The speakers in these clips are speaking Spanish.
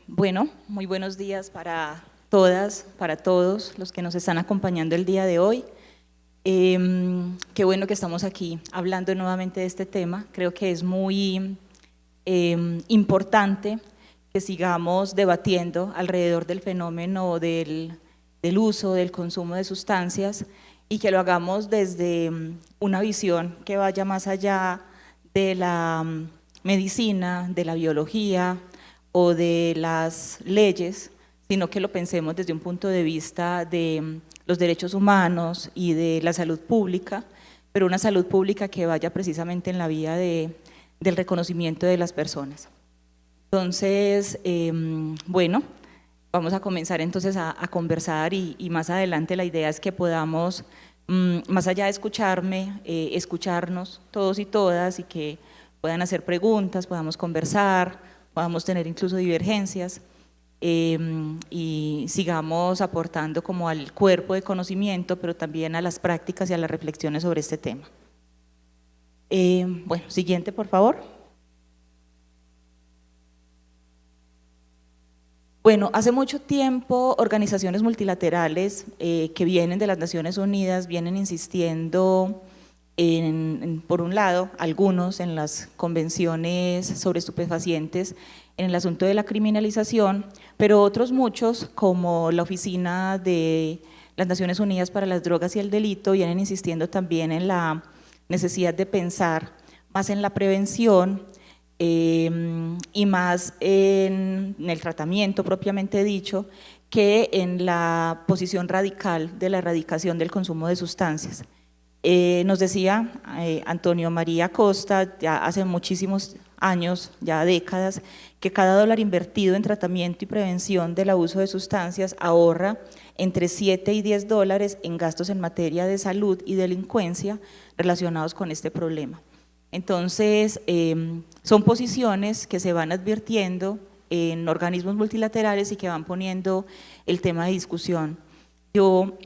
Bueno, muy buenos días para todas, para todos los que nos están acompañando el día de hoy. Qué bueno que estamos aquí hablando nuevamente de este tema. Creo que es muy importante que sigamos debatiendo alrededor del fenómeno del uso, del consumo de sustancias y que lo hagamos desde una visión que vaya más allá de la medicina, de la biología o de las leyes, sino que lo pensemos desde un punto de vista de los derechos humanos y de la salud pública, pero una salud pública que vaya precisamente en la vía del reconocimiento de las personas. Entonces, bueno, vamos a comenzar entonces a conversar y más adelante la idea es que podamos, más allá de escucharme, escucharnos todos y todas y que puedan hacer preguntas, podamos conversar, podamos tener incluso divergencias y sigamos aportando como al cuerpo de conocimiento, pero también a las prácticas y a las reflexiones sobre este tema. Bueno, siguiente por favor. Bueno, hace mucho tiempo organizaciones multilaterales que vienen de las Naciones Unidas vienen insistiendo por un lado, algunos en las convenciones sobre estupefacientes en el asunto de la criminalización, pero otros muchos, como la Oficina de las Naciones Unidas para las Drogas y el Delito, vienen insistiendo también en la necesidad de pensar más en la prevención y más en el tratamiento propiamente dicho que en la posición radical de la erradicación del consumo de sustancias. Nos decía Antonio María Costa, ya hace muchísimos años, ya décadas, que cada dólar invertido en tratamiento y prevención del abuso de sustancias ahorra entre 7 y 10 dólares en gastos en materia de salud y delincuencia relacionados con este problema. Entonces, son posiciones que se van advirtiendo en organismos multilaterales y que van poniendo el tema de discusión. Yo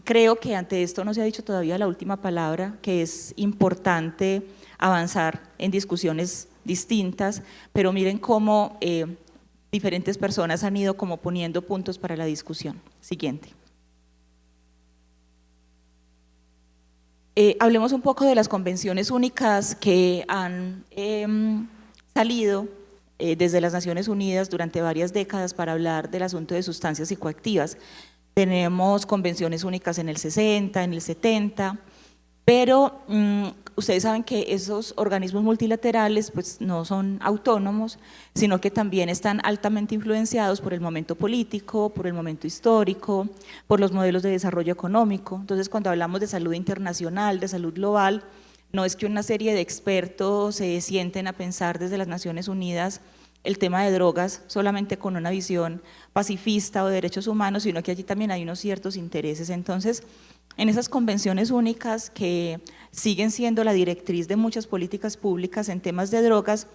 creo que ante esto no se ha dicho todavía la última palabra, que es importante avanzar en discusiones distintas, pero miren cómo diferentes personas han ido como poniendo puntos para la discusión. Siguiente. Hablemos un poco de las convenciones únicas que han salido desde las Naciones Unidas durante varias décadas para hablar del asunto de sustancias psicoactivas. Tenemos convenciones únicas en el 60, en el 70, pero ustedes saben que esos organismos multilaterales pues no son autónomos, sino que también están altamente influenciados por el momento político, por el momento histórico, por los modelos de desarrollo económico. Entonces, cuando hablamos de salud internacional, de salud global, no es que una serie de expertos se sienten a pensar desde las Naciones Unidas el tema de drogas solamente con una visión pacifista o de derechos humanos, sino que allí también hay unos ciertos intereses. Entonces, en esas convenciones únicas que siguen siendo la directriz de muchas políticas públicas en temas de drogas,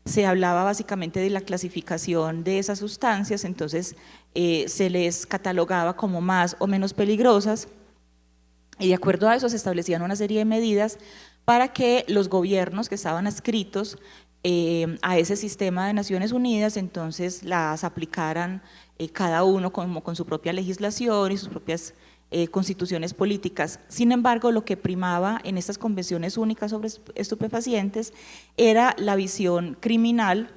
se hablaba básicamente de la clasificación de esas sustancias, entonces se les catalogaba como más o menos peligrosas y de acuerdo a eso se establecían una serie de medidas para que los gobiernos que estaban adscritos a ese sistema de Naciones Unidas, entonces las aplicaran cada uno como con su propia legislación y sus propias constituciones políticas. Sin embargo, lo que primaba en estas convenciones únicas sobre estupefacientes era la visión criminal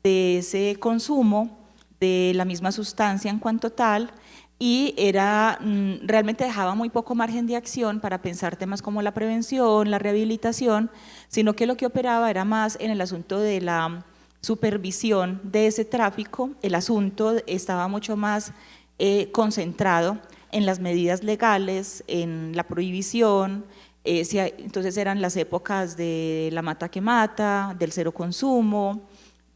de ese consumo de la misma sustancia en cuanto tal, y realmente dejaba muy poco margen de acción para pensar temas como la prevención, la rehabilitación, sino que lo que operaba era más en el asunto de la supervisión de ese tráfico. El asunto estaba mucho más concentrado en las medidas legales, en la prohibición, entonces eran las épocas de la mata que mata, del cero consumo,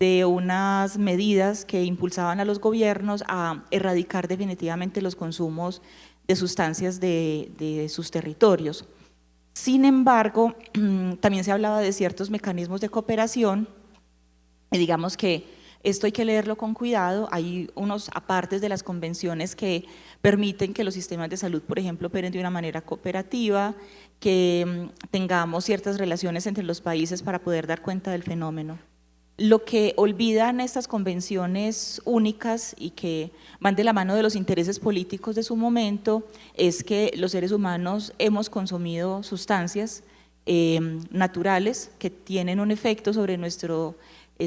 de unas medidas que impulsaban a los gobiernos a erradicar definitivamente los consumos de sustancias de sus territorios. Sin embargo, también se hablaba de ciertos mecanismos de cooperación, y digamos que esto hay que leerlo con cuidado. Hay unos apartes de las convenciones que permiten que los sistemas de salud, por ejemplo, operen de una manera cooperativa, que tengamos ciertas relaciones entre los países para poder dar cuenta del fenómeno. Lo que olvidan estas convenciones únicas y que van de la mano de los intereses políticos de su momento es que los seres humanos hemos consumido sustancias naturales que tienen un efecto sobre nuestro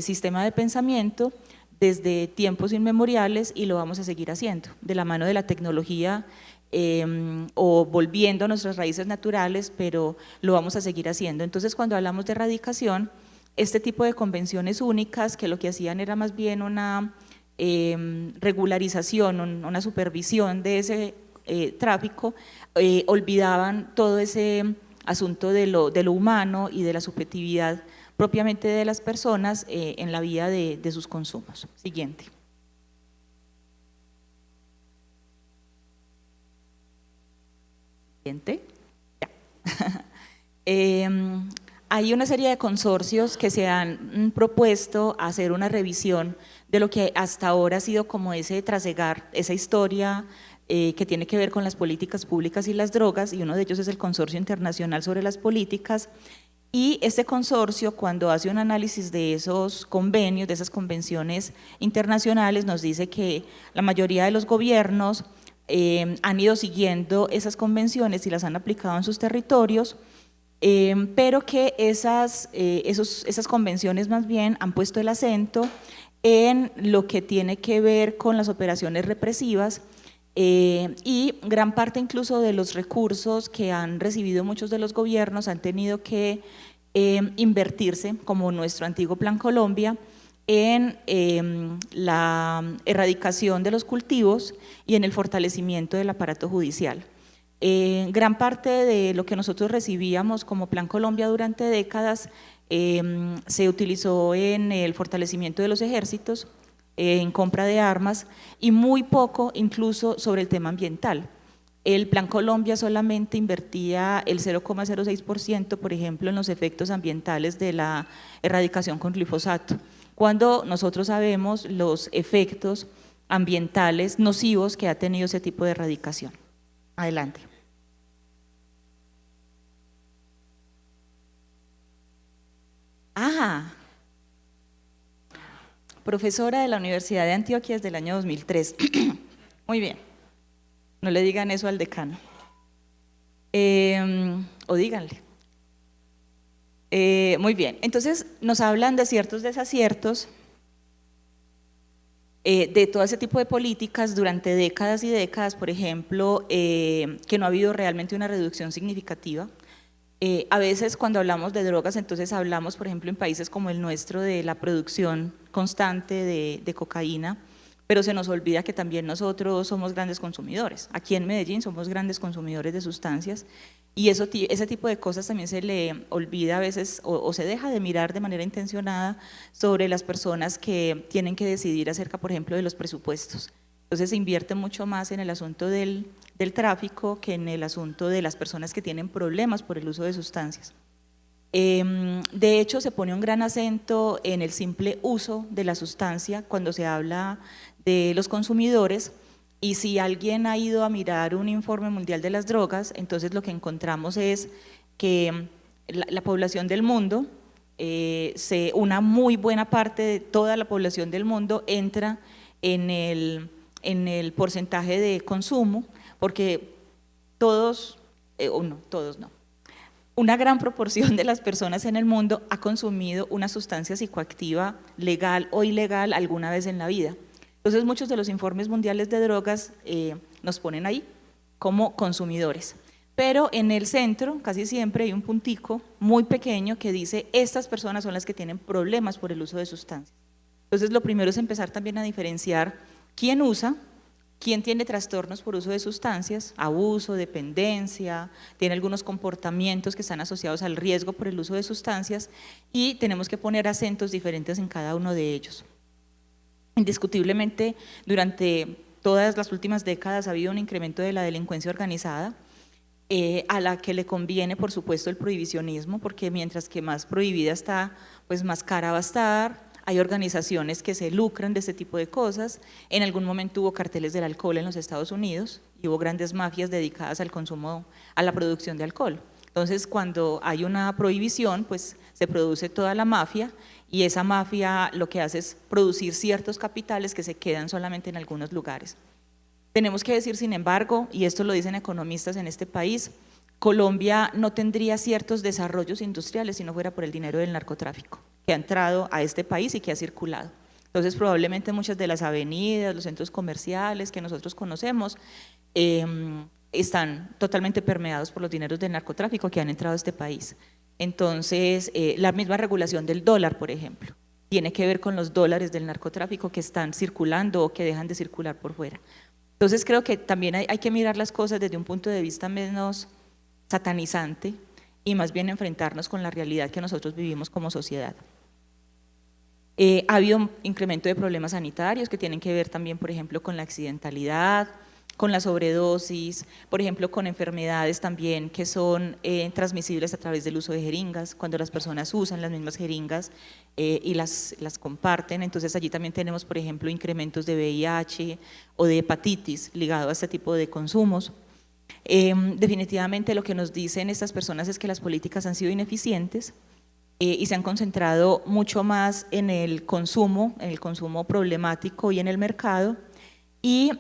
sistema de pensamiento desde tiempos inmemoriales y lo vamos a seguir haciendo, de la mano de la tecnología o volviendo a nuestras raíces naturales, pero lo vamos a seguir haciendo. Entonces, cuando hablamos de erradicación, este tipo de convenciones únicas que lo que hacían era más bien una regularización, una supervisión de ese tráfico, olvidaban todo ese asunto de lo humano y de la subjetividad propiamente de las personas en la vía de sus consumos. Siguiente. Siguiente. Ya. Hay una serie de consorcios que se han propuesto hacer una revisión de lo que hasta ahora ha sido como ese trasegar, esa historia que tiene que ver con las políticas públicas y las drogas, y uno de ellos es el Consorcio Internacional sobre las Políticas. Y este consorcio, cuando hace un análisis de esos convenios, de esas convenciones internacionales, nos dice que la mayoría de los gobiernos han ido siguiendo esas convenciones y las han aplicado en sus territorios, pero que esas convenciones más bien han puesto el acento en lo que tiene que ver con las operaciones represivas, y gran parte incluso de los recursos que han recibido muchos de los gobiernos han tenido que invertirse, como nuestro antiguo Plan Colombia, en la erradicación de los cultivos y en el fortalecimiento del aparato judicial. Gran parte de lo que nosotros recibíamos como Plan Colombia durante décadas se utilizó en el fortalecimiento de los ejércitos, en compra de armas, y muy poco incluso sobre el tema ambiental. El Plan Colombia solamente invertía el 0,06%, por ejemplo, en los efectos ambientales de la erradicación con glifosato, cuando nosotros sabemos los efectos ambientales nocivos que ha tenido ese tipo de erradicación. Adelante. Ajá. Profesora de la Universidad de Antioquia desde el año 2003. Muy bien, no le digan eso al decano. O díganle. Muy bien, entonces nos hablan de ciertos desaciertos de todo ese tipo de políticas durante décadas y décadas, por ejemplo, que no ha habido realmente una reducción significativa. A veces cuando hablamos de drogas, entonces hablamos, por ejemplo, en países como el nuestro, de la producción constante de cocaína, pero se nos olvida que también nosotros somos grandes consumidores. Aquí en Medellín somos grandes consumidores de sustancias, y ese tipo de cosas también se le olvida a veces o se deja de mirar de manera intencionada sobre las personas que tienen que decidir acerca, por ejemplo, de los presupuestos. Entonces se invierte mucho más en el asunto del tráfico que en el asunto de las personas que tienen problemas por el uso de sustancias. De hecho, se pone un gran acento en el simple uso de la sustancia cuando se habla de los consumidores, y si alguien ha ido a mirar un informe mundial de las drogas, entonces lo que encontramos es que la población del mundo, una muy buena parte de toda la población del mundo entra en el porcentaje de consumo, porque todos, todos no, una gran proporción de las personas en el mundo ha consumido una sustancia psicoactiva legal o ilegal alguna vez en la vida. Entonces muchos de los informes mundiales de drogas nos ponen ahí como consumidores, pero en el centro casi siempre hay un puntico muy pequeño que dice: estas personas son las que tienen problemas por el uso de sustancias. Entonces lo primero es empezar también a diferenciar quién usa, quién tiene trastornos por uso de sustancias, abuso, dependencia, tiene algunos comportamientos que están asociados al riesgo por el uso de sustancias, y tenemos que poner acentos diferentes en cada uno de ellos. Indiscutiblemente, durante todas las últimas décadas ha habido un incremento de la delincuencia organizada, a la que le conviene, por supuesto, el prohibicionismo, porque mientras que más prohibida está, pues más cara va a estar. Hay organizaciones que se lucran de este tipo de cosas. En algún momento hubo carteles del alcohol en los Estados Unidos y hubo grandes mafias dedicadas al consumo, a la producción de alcohol. Entonces, cuando hay una prohibición, pues se produce toda la mafia, y esa mafia lo que hace es producir ciertos capitales que se quedan solamente en algunos lugares. Tenemos que decir, sin embargo, y esto lo dicen economistas en este país, Colombia no tendría ciertos desarrollos industriales si no fuera por el dinero del narcotráfico que ha entrado a este país y que ha circulado. Entonces, probablemente muchas de las avenidas, los centros comerciales que nosotros conocemos están totalmente permeados por los dineros del narcotráfico que han entrado a este país. Entonces, la misma regulación del dólar, por ejemplo, tiene que ver con los dólares del narcotráfico que están circulando o que dejan de circular por fuera. Entonces, creo que también hay que mirar las cosas desde un punto de vista menos satanizante y más bien enfrentarnos con la realidad que nosotros vivimos como sociedad. Ha habido un incremento de problemas sanitarios que tienen que ver también, por ejemplo, con la accidentalidad, con la sobredosis, por ejemplo, con enfermedades también que son transmisibles a través del uso de jeringas, cuando las personas usan las mismas jeringas y las comparten. Entonces allí también tenemos, por ejemplo, incrementos de VIH o de hepatitis ligado a este tipo de consumos. Definitivamente lo que nos dicen estas personas es que las políticas han sido ineficientes y se han concentrado mucho más en el consumo problemático y en el mercado, y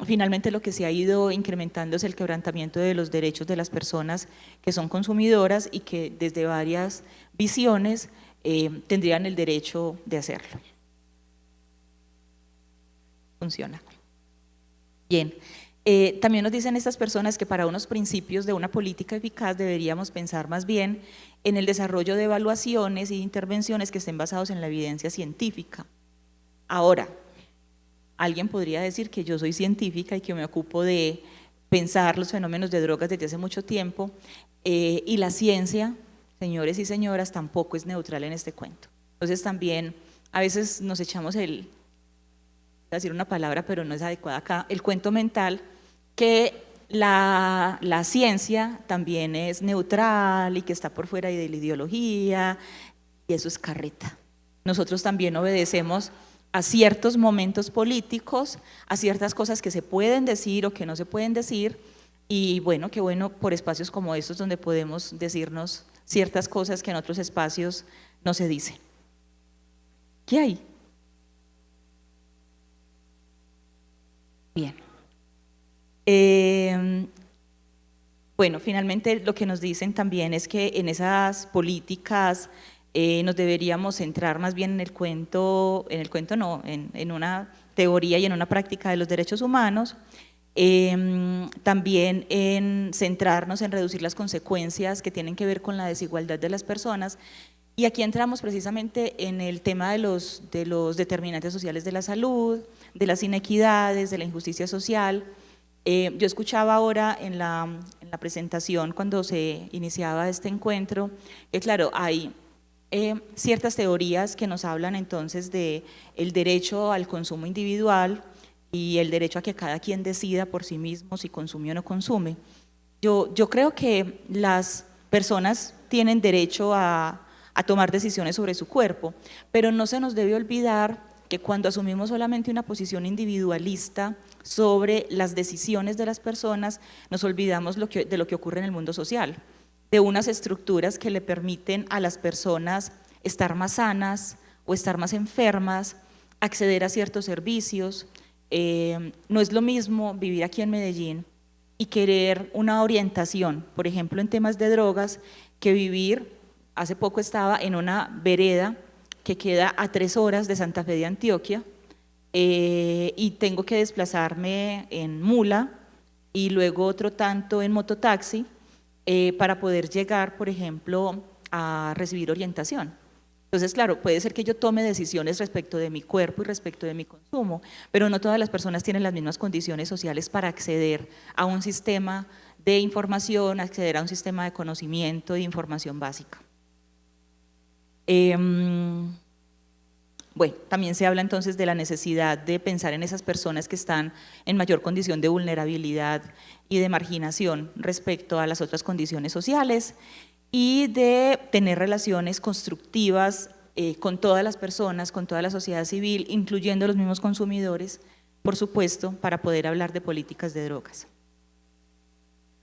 finalmente lo que se ha ido incrementando es el quebrantamiento de los derechos de las personas que son consumidoras y que desde varias visiones tendrían el derecho de hacerlo. Funciona. Bien. También nos dicen estas personas que para unos principios de una política eficaz deberíamos pensar más bien en el desarrollo de evaluaciones y intervenciones que estén basados en la evidencia científica. Ahora, alguien podría decir que yo soy científica y que me ocupo de pensar los fenómenos de drogas desde hace mucho tiempo, y la ciencia, señores y señoras, tampoco es neutral en este cuento. Entonces también a veces nos echamos voy a decir una palabra pero no es adecuada acá, el cuento mental, que la ciencia también es neutral y que está por fuera de la ideología, y eso es carreta. Nosotros también obedecemos a ciertos momentos políticos, a ciertas cosas que se pueden decir o que no se pueden decir, y bueno, qué bueno por espacios como estos donde podemos decirnos ciertas cosas que en otros espacios no se dicen. ¿Qué hay? Bien. Bueno, finalmente lo que nos dicen también es que en esas políticas nos deberíamos centrar más bien en una teoría y en una práctica de los derechos humanos, también en centrarnos en reducir las consecuencias que tienen que ver con la desigualdad de las personas. Y aquí entramos precisamente en el tema de los determinantes sociales de la salud, de las inequidades, de la injusticia social. Yo escuchaba ahora en la presentación cuando se iniciaba este encuentro que claro, hay ciertas teorías que nos hablan entonces de el derecho al consumo individual y el derecho a que cada quien decida por sí mismo si consume o no consume. Yo creo que las personas tienen derecho a tomar decisiones sobre su cuerpo, pero no se nos debe olvidar que cuando asumimos solamente una posición individualista sobre las decisiones de las personas, nos olvidamos de lo que ocurre en el mundo social, de unas estructuras que le permiten a las personas estar más sanas o estar más enfermas, acceder a ciertos servicios. No es lo mismo vivir aquí en Medellín y querer una orientación, por ejemplo en temas de drogas, que vivir. Hace poco estaba en una vereda que queda a 3 horas de Santa Fe de Antioquia y tengo que desplazarme en mula y luego otro tanto en mototaxi para poder llegar, por ejemplo, a recibir orientación. Entonces, claro, puede ser que yo tome decisiones respecto de mi cuerpo y respecto de mi consumo, pero no todas las personas tienen las mismas condiciones sociales para acceder a un sistema de información, acceder a un sistema de conocimiento e información básica. Bueno, también se habla entonces de la necesidad de pensar en esas personas que están en mayor condición de vulnerabilidad y de marginación respecto a las otras condiciones sociales y de tener relaciones constructivas con todas las personas, con toda la sociedad civil, incluyendo los mismos consumidores, por supuesto, para poder hablar de políticas de drogas.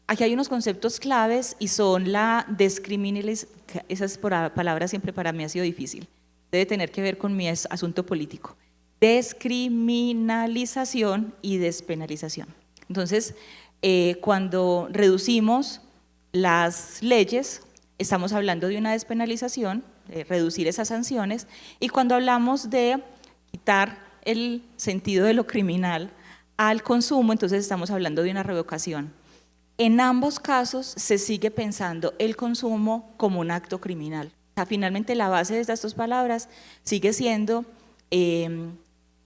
Aquí hay unos conceptos claves y son la descriminalización, esa palabra siempre para mí ha sido difícil, debe tener que ver con mi asunto político. Descriminalización y despenalización. Entonces, cuando reducimos las leyes, estamos hablando de una despenalización, de reducir esas sanciones, y cuando hablamos de quitar el sentido de lo criminal al consumo, entonces estamos hablando de una revocación. En ambos casos se sigue pensando el consumo como un acto criminal. O sea, finalmente la base de estas dos palabras sigue siendo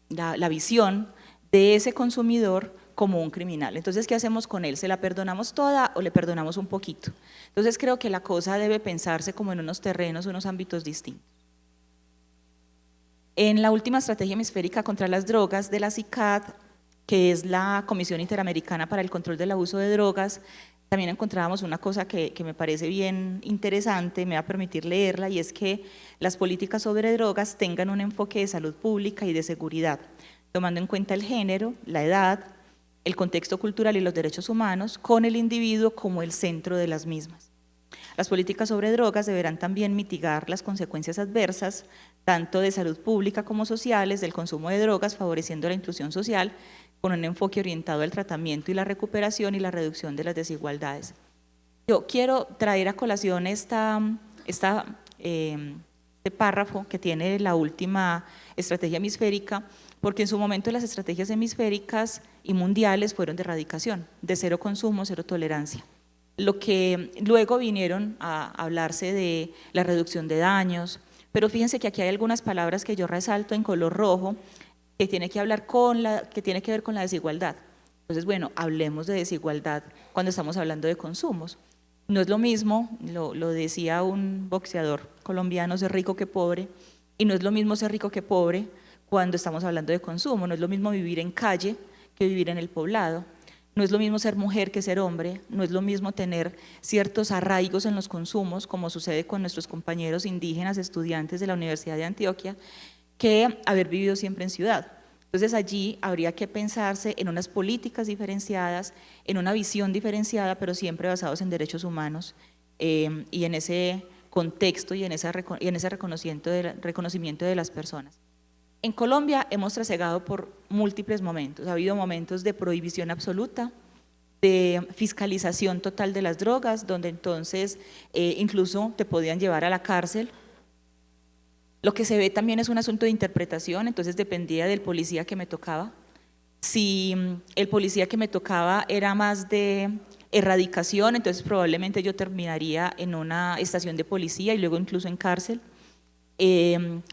la visión de ese consumidor como un criminal. Entonces, ¿qué hacemos con él? ¿Se la perdonamos toda o le perdonamos un poquito? Entonces, creo que la cosa debe pensarse como en unos terrenos, unos ámbitos distintos. En la última estrategia hemisférica contra las drogas de la CICAD, que es la Comisión Interamericana para el Control del Abuso de Drogas, también encontrábamos una cosa que me parece bien interesante, me va a permitir leerla, y es que las políticas sobre drogas tengan un enfoque de salud pública y de seguridad, tomando en cuenta el género, la edad, el contexto cultural y los derechos humanos, con el individuo como el centro de las mismas. Las políticas sobre drogas deberán también mitigar las consecuencias adversas, tanto de salud pública como sociales, del consumo de drogas, favoreciendo la inclusión social, con un enfoque orientado al tratamiento y la recuperación y la reducción de las desigualdades. Yo quiero traer a colación este párrafo que tiene la última estrategia hemisférica, porque en su momento las estrategias hemisféricas y mundiales fueron de erradicación, de cero consumo, cero tolerancia. Lo que luego vinieron a hablarse de la reducción de daños, pero fíjense que aquí hay algunas palabras que yo resalto en color rojo, que tiene que ver con la desigualdad. Entonces, bueno, hablemos de desigualdad cuando estamos hablando de consumos. No es lo mismo, lo decía un boxeador colombiano, ser rico que pobre, y no es lo mismo ser rico que pobre cuando estamos hablando de consumo. No es lo mismo vivir en calle que vivir en el poblado. No es lo mismo ser mujer que ser hombre, no es lo mismo tener ciertos arraigos en los consumos, como sucede con nuestros compañeros indígenas estudiantes de la Universidad de Antioquia, que haber vivido siempre en ciudad. Entonces allí habría que pensarse en unas políticas diferenciadas, en una visión diferenciada, pero siempre basados en derechos humanos y en ese contexto y en ese reconocimiento de las personas. En Colombia hemos trasegado por múltiples momentos, ha habido momentos de prohibición absoluta, de fiscalización total de las drogas, donde entonces incluso te podían llevar a la cárcel. Lo que se ve también es un asunto de interpretación, entonces dependía del policía que me tocaba. Si el policía que me tocaba era más de erradicación, entonces probablemente yo terminaría en una estación de policía y luego incluso en cárcel.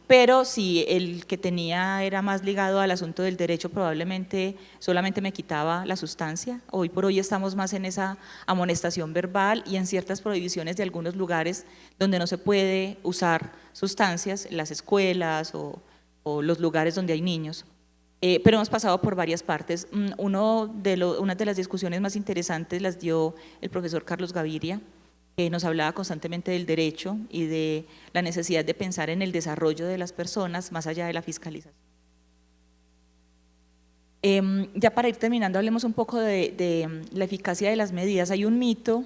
Pero si el que tenía era más ligado al asunto del derecho, probablemente solamente me quitaba la sustancia. Hoy por hoy estamos más en esa amonestación verbal y en ciertas prohibiciones de algunos lugares donde no se puede usar sustancias, las escuelas o los lugares donde hay niños. Pero hemos pasado por varias partes. Una de las discusiones más interesantes las dio el profesor Carlos Gaviria, que nos hablaba constantemente del derecho y de la necesidad de pensar en el desarrollo de las personas más allá de la fiscalización. Ya para ir terminando, hablemos un poco de la eficacia de las medidas. Hay un mito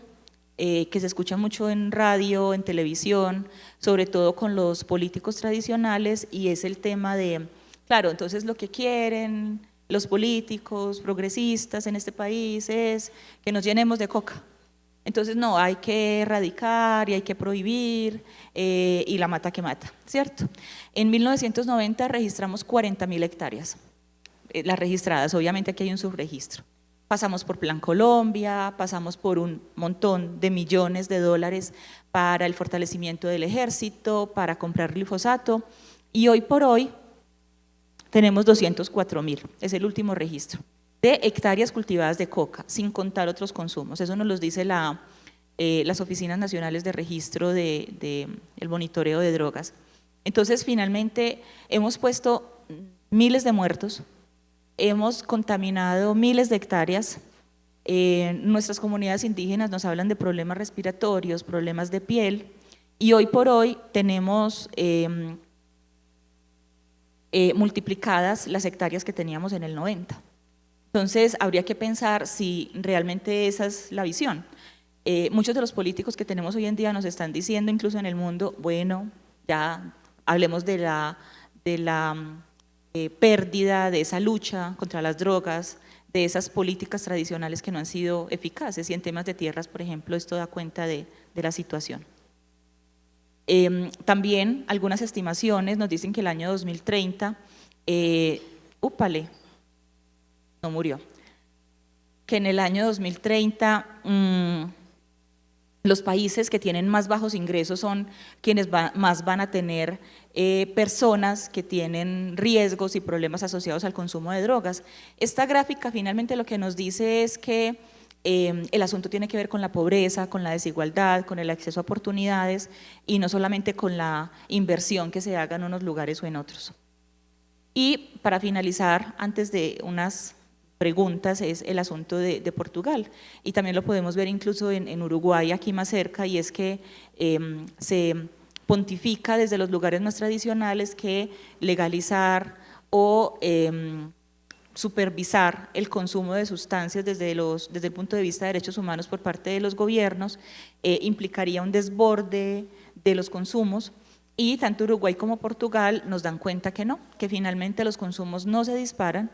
que se escucha mucho en radio, en televisión, sobre todo con los políticos tradicionales, y es el tema de, claro, entonces lo que quieren los políticos progresistas en este país es que nos llenemos de coca. Entonces no, hay que erradicar y hay que prohibir y la mata que mata, ¿cierto? En 1990 registramos 40.000 hectáreas, las registradas, obviamente aquí hay un subregistro. Pasamos por Plan Colombia, pasamos por un montón de millones de dólares para el fortalecimiento del ejército, para comprar glifosato, y hoy por hoy tenemos 204.000, es el último registro, de hectáreas cultivadas de coca, sin contar otros consumos. Eso nos lo dice las Oficinas Nacionales de Registro del Monitoreo de Drogas. Entonces, finalmente, hemos puesto miles de muertos, hemos contaminado miles de hectáreas. Nuestras comunidades indígenas nos hablan de problemas respiratorios, problemas de piel, y hoy por hoy tenemos multiplicadas las hectáreas que teníamos en el 90. Entonces, habría que pensar si realmente esa es la visión. Muchos de los políticos que tenemos hoy en día nos están diciendo, incluso en el mundo, bueno, ya hablemos de la pérdida de esa lucha contra las drogas, de esas políticas tradicionales que no han sido eficaces, y en temas de tierras, por ejemplo, esto da cuenta de la situación. También algunas estimaciones nos dicen que el año 2030, úpale, no murió, que en el año 2030 los países que tienen más bajos ingresos son quienes más van a tener personas que tienen riesgos y problemas asociados al consumo de drogas. Esta gráfica finalmente lo que nos dice es que el asunto tiene que ver con la pobreza, con la desigualdad, con el acceso a oportunidades y no solamente con la inversión que se haga en unos lugares o en otros. Y para finalizar, antes de unas preguntas, es el asunto de Portugal, y también lo podemos ver incluso en Uruguay, aquí más cerca, y es que se pontifica desde los lugares más tradicionales que legalizar o supervisar el consumo de sustancias desde el punto de vista de derechos humanos por parte de los gobiernos implicaría un desborde de los consumos, y tanto Uruguay como Portugal nos dan cuenta que no, que finalmente los consumos no se disparan,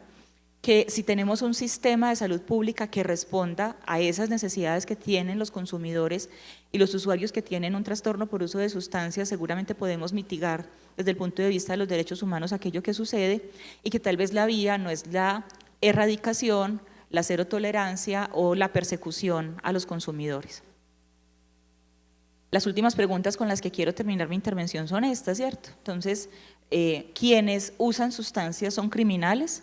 que si tenemos un sistema de salud pública que responda a esas necesidades que tienen los consumidores y los usuarios que tienen un trastorno por uso de sustancias, seguramente podemos mitigar desde el punto de vista de los derechos humanos aquello que sucede, y que tal vez la vía no es la erradicación, la cero tolerancia o la persecución a los consumidores. Las últimas preguntas con las que quiero terminar mi intervención son estas, ¿cierto? Entonces, ¿quienes usan sustancias son criminales?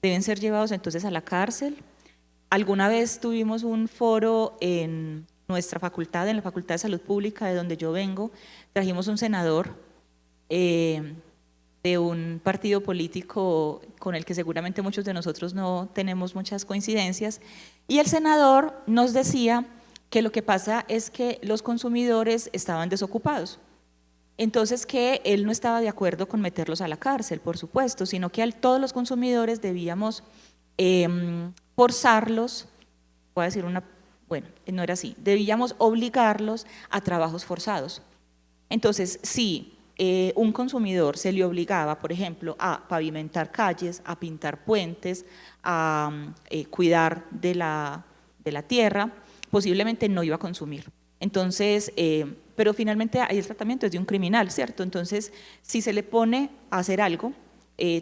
¿Deben ser llevados entonces a la cárcel? Alguna vez tuvimos un foro en nuestra facultad, en la Facultad de Salud Pública, de donde yo vengo, trajimos un senador de un partido político con el que seguramente muchos de nosotros no tenemos muchas coincidencias, y el senador nos decía que lo que pasa es que los consumidores estaban desocupados. Entonces, que él no estaba de acuerdo con meterlos a la cárcel, por supuesto, sino que a todos los consumidores debíamos forzarlos, voy a decir bueno, no era así, debíamos obligarlos a trabajos forzados. Entonces, si un consumidor se le obligaba, por ejemplo, a pavimentar calles, a pintar puentes, a cuidar de la tierra, posiblemente no iba a consumir. Entonces, pero finalmente ahí el tratamiento es de un criminal, ¿cierto? Entonces, si se le pone a hacer algo,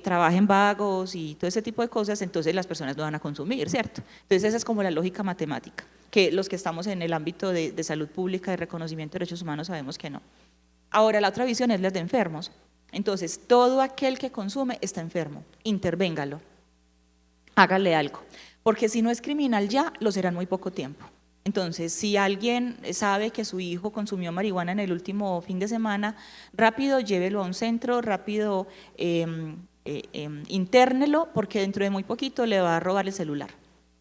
trabajen vagos y todo ese tipo de cosas, entonces las personas no van a consumir, ¿cierto? Entonces esa es como la lógica matemática, que los que estamos en el ámbito de salud pública, de reconocimiento de derechos humanos, sabemos que no. Ahora, la otra visión es la de enfermos. Entonces, todo aquel que consume está enfermo, intervéngalo, hágale algo, porque si no es criminal ya, lo será en muy poco tiempo. Entonces, si alguien sabe que su hijo consumió marihuana en el último fin de semana, rápido llévelo a un centro, rápido intérnelo, porque dentro de muy poquito le va a robar el celular,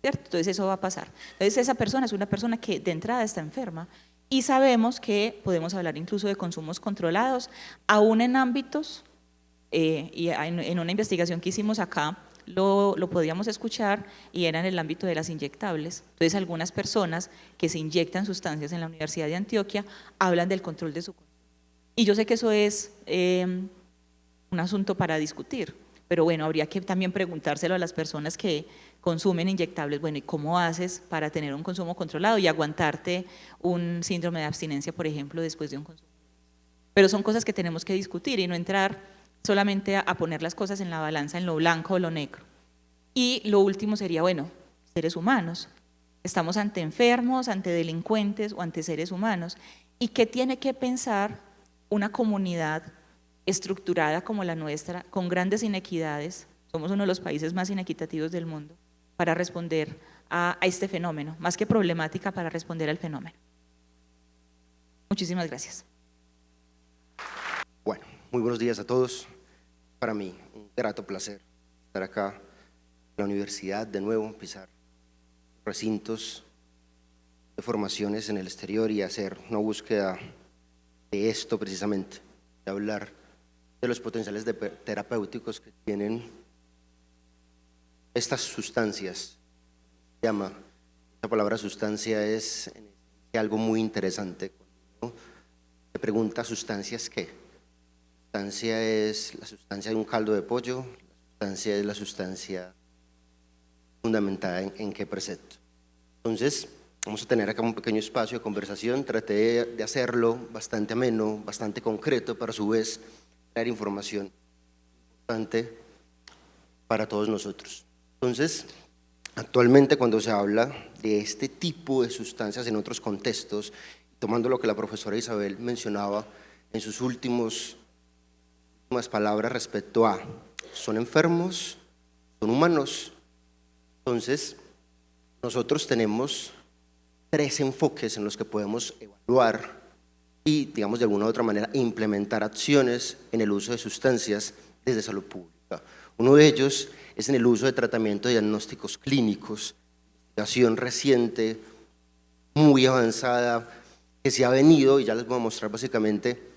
¿cierto? Entonces eso va a pasar. Entonces esa persona es una persona que de entrada está enferma, y sabemos que podemos hablar incluso de consumos controlados, aún en ámbitos, y en una investigación que hicimos acá, lo podíamos escuchar, y era en el ámbito de las inyectables. Entonces algunas personas que se inyectan sustancias en la Universidad de Antioquia hablan del control de su consumo. Y yo sé que eso es un asunto para discutir, pero bueno, habría que también preguntárselo a las personas que consumen inyectables, bueno, ¿y cómo haces para tener un consumo controlado y aguantarte un síndrome de abstinencia, por ejemplo, después de un consumo? Pero son cosas que tenemos que discutir y no entrar solamente a poner las cosas en la balanza, en lo blanco o lo negro. Y lo último sería, bueno, seres humanos. Estamos ante enfermos, ante delincuentes o ante seres humanos. ¿Y qué tiene que pensar una comunidad estructurada como la nuestra, con grandes inequidades? Somos uno de los países más inequitativos del mundo para responder a este fenómeno, más que problemática, para responder al fenómeno. Muchísimas gracias. Bueno, muy buenos días a todos. Para mí, un grato placer estar acá en la universidad de nuevo, pisar recintos de formaciones en el exterior y hacer una búsqueda de esto precisamente, de hablar de los potenciales terapéuticos que tienen estas sustancias. Llama, esta palabra sustancia es algo muy interesante. Cuando uno se pregunta, ¿sustancias qué? sustancia es la sustancia de un caldo de pollo, la sustancia es la sustancia fundamentada en qué precepto. Entonces, vamos a tener acá un pequeño espacio de conversación, traté de hacerlo bastante ameno, bastante concreto, para a su vez traer información importante para todos nosotros. Entonces, actualmente cuando se habla de este tipo de sustancias en otros contextos, tomando lo que la profesora Isabel mencionaba en sus últimas palabras respecto a ¿son enfermos? ¿Son humanos? Entonces, nosotros tenemos 3 enfoques en los que podemos evaluar y, digamos, de alguna u otra manera, implementar acciones en el uso de sustancias desde salud pública. Uno de ellos es en el uso de tratamiento de diagnósticos clínicos, investigación reciente, muy avanzada, que se ha venido, y ya les voy a mostrar básicamente,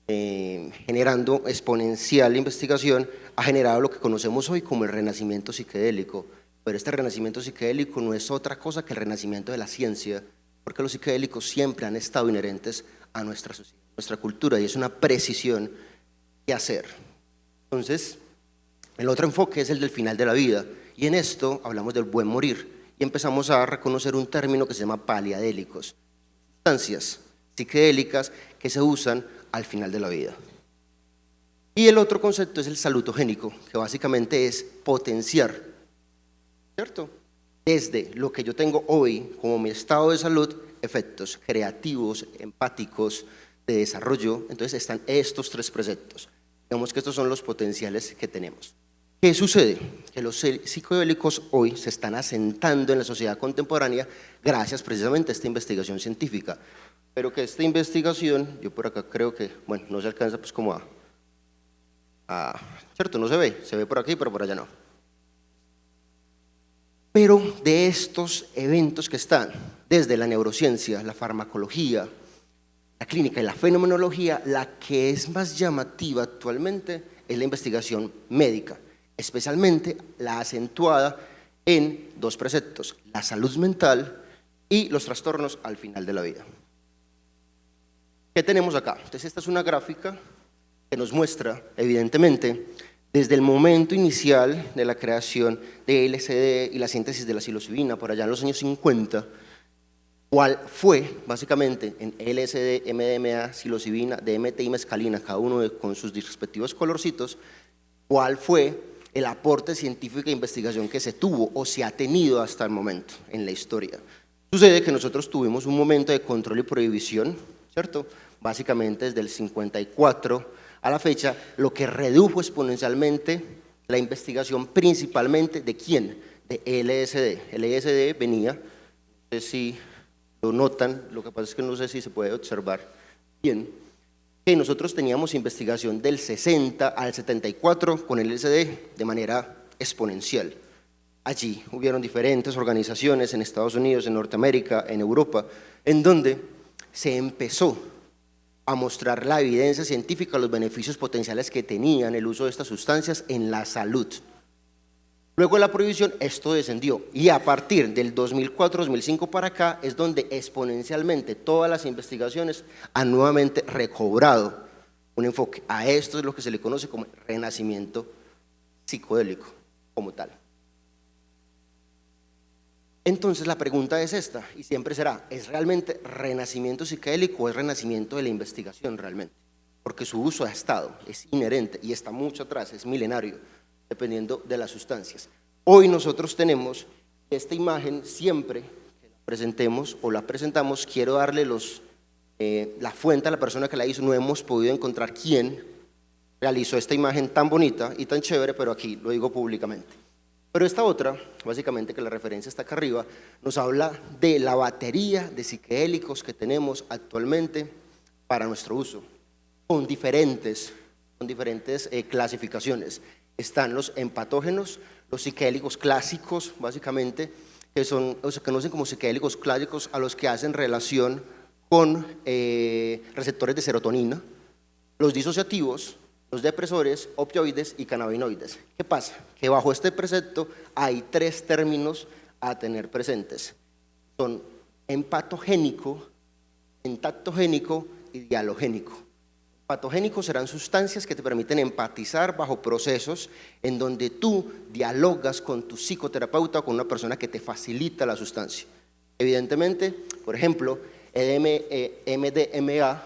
generando exponencial investigación, ha generado lo que conocemos hoy como el renacimiento psicodélico. Pero este renacimiento psicodélico no es otra cosa que el renacimiento de la ciencia, porque los psicodélicos siempre han estado inherentes a nuestra sociedad, a nuestra cultura, y es una precisión que hacer. Entonces, el otro enfoque es el del final de la vida, y en esto hablamos del buen morir, y empezamos a reconocer un término que se llama paliadélicos, sustancias psicodélicas que se usan al final de la vida. Y el otro concepto es el salutogénico, que básicamente es potenciar, ¿cierto?, desde lo que yo tengo hoy como mi estado de salud, efectos creativos, empáticos, de desarrollo. Entonces están estos 3 preceptos. Digamos que estos son los potenciales que tenemos. ¿Qué sucede? Que los psicodélicos hoy se están asentando en la sociedad contemporánea gracias precisamente a esta investigación científica. Pero que esta investigación, yo por acá creo que, bueno, no se alcanza pues como ¿cierto? No se ve por aquí, pero por allá no. Pero de estos eventos que están, desde la neurociencia, la farmacología, la clínica y la fenomenología, la que es más llamativa actualmente es la investigación médica, especialmente la acentuada en 2 preceptos, la salud mental y los trastornos al final de la vida. ¿Qué tenemos acá? Entonces esta es una gráfica que nos muestra, evidentemente, desde el momento inicial de la creación de LSD y la síntesis de la psilocibina, por allá en los años 50, cuál fue, básicamente, en LSD, MDMA, psilocibina, DMT y mescalina, cada uno con sus respectivos colorcitos, cuál fue el aporte científico e investigación que se tuvo o se ha tenido hasta el momento en la historia. Sucede que nosotros tuvimos un momento de control y prohibición, ¿cierto? Básicamente desde el 54 a la fecha, lo que redujo exponencialmente la investigación principalmente ¿de quién? De LSD. El LSD venía, no sé si lo notan, lo que pasa es que no sé si se puede observar bien, que nosotros teníamos investigación del 60 al 74 con el LSD de manera exponencial. Allí hubieron diferentes organizaciones en Estados Unidos, en Norteamérica, en Europa, en donde se empezó a mostrar la evidencia científica, los beneficios potenciales que tenían el uso de estas sustancias en la salud. Luego de la prohibición esto descendió y a partir del 2004-2005 para acá es donde exponencialmente todas las investigaciones han nuevamente recobrado un enfoque. A esto es lo que se le conoce como renacimiento psicodélico como tal. Entonces la pregunta es esta, y siempre será, ¿es realmente renacimiento psicodélico o es renacimiento de la investigación realmente? Porque su uso ha estado, es inherente y está mucho atrás, es milenario, dependiendo de las sustancias. Hoy nosotros tenemos esta imagen, siempre que la presentemos o la presentamos, quiero darle la fuente a la persona que la hizo, no hemos podido encontrar quién realizó esta imagen tan bonita y tan chévere, pero aquí lo digo públicamente. Pero esta otra, básicamente que la referencia está acá arriba, nos habla de la batería de psicodélicos que tenemos actualmente para nuestro uso, con diferentes clasificaciones. Están los empatógenos, los psicodélicos clásicos, básicamente, que se conocen como psicodélicos clásicos a los que hacen relación con receptores de serotonina, los disociativos, los depresores, opioides y cannabinoides. ¿Qué pasa? Que bajo este precepto hay 3 términos a tener presentes. Son empatogénico, entactogénico y dialogénico. Patogénicos serán sustancias que te permiten empatizar bajo procesos en donde tú dialogas con tu psicoterapeuta o con una persona que te facilita la sustancia. Evidentemente, por ejemplo, MDMA,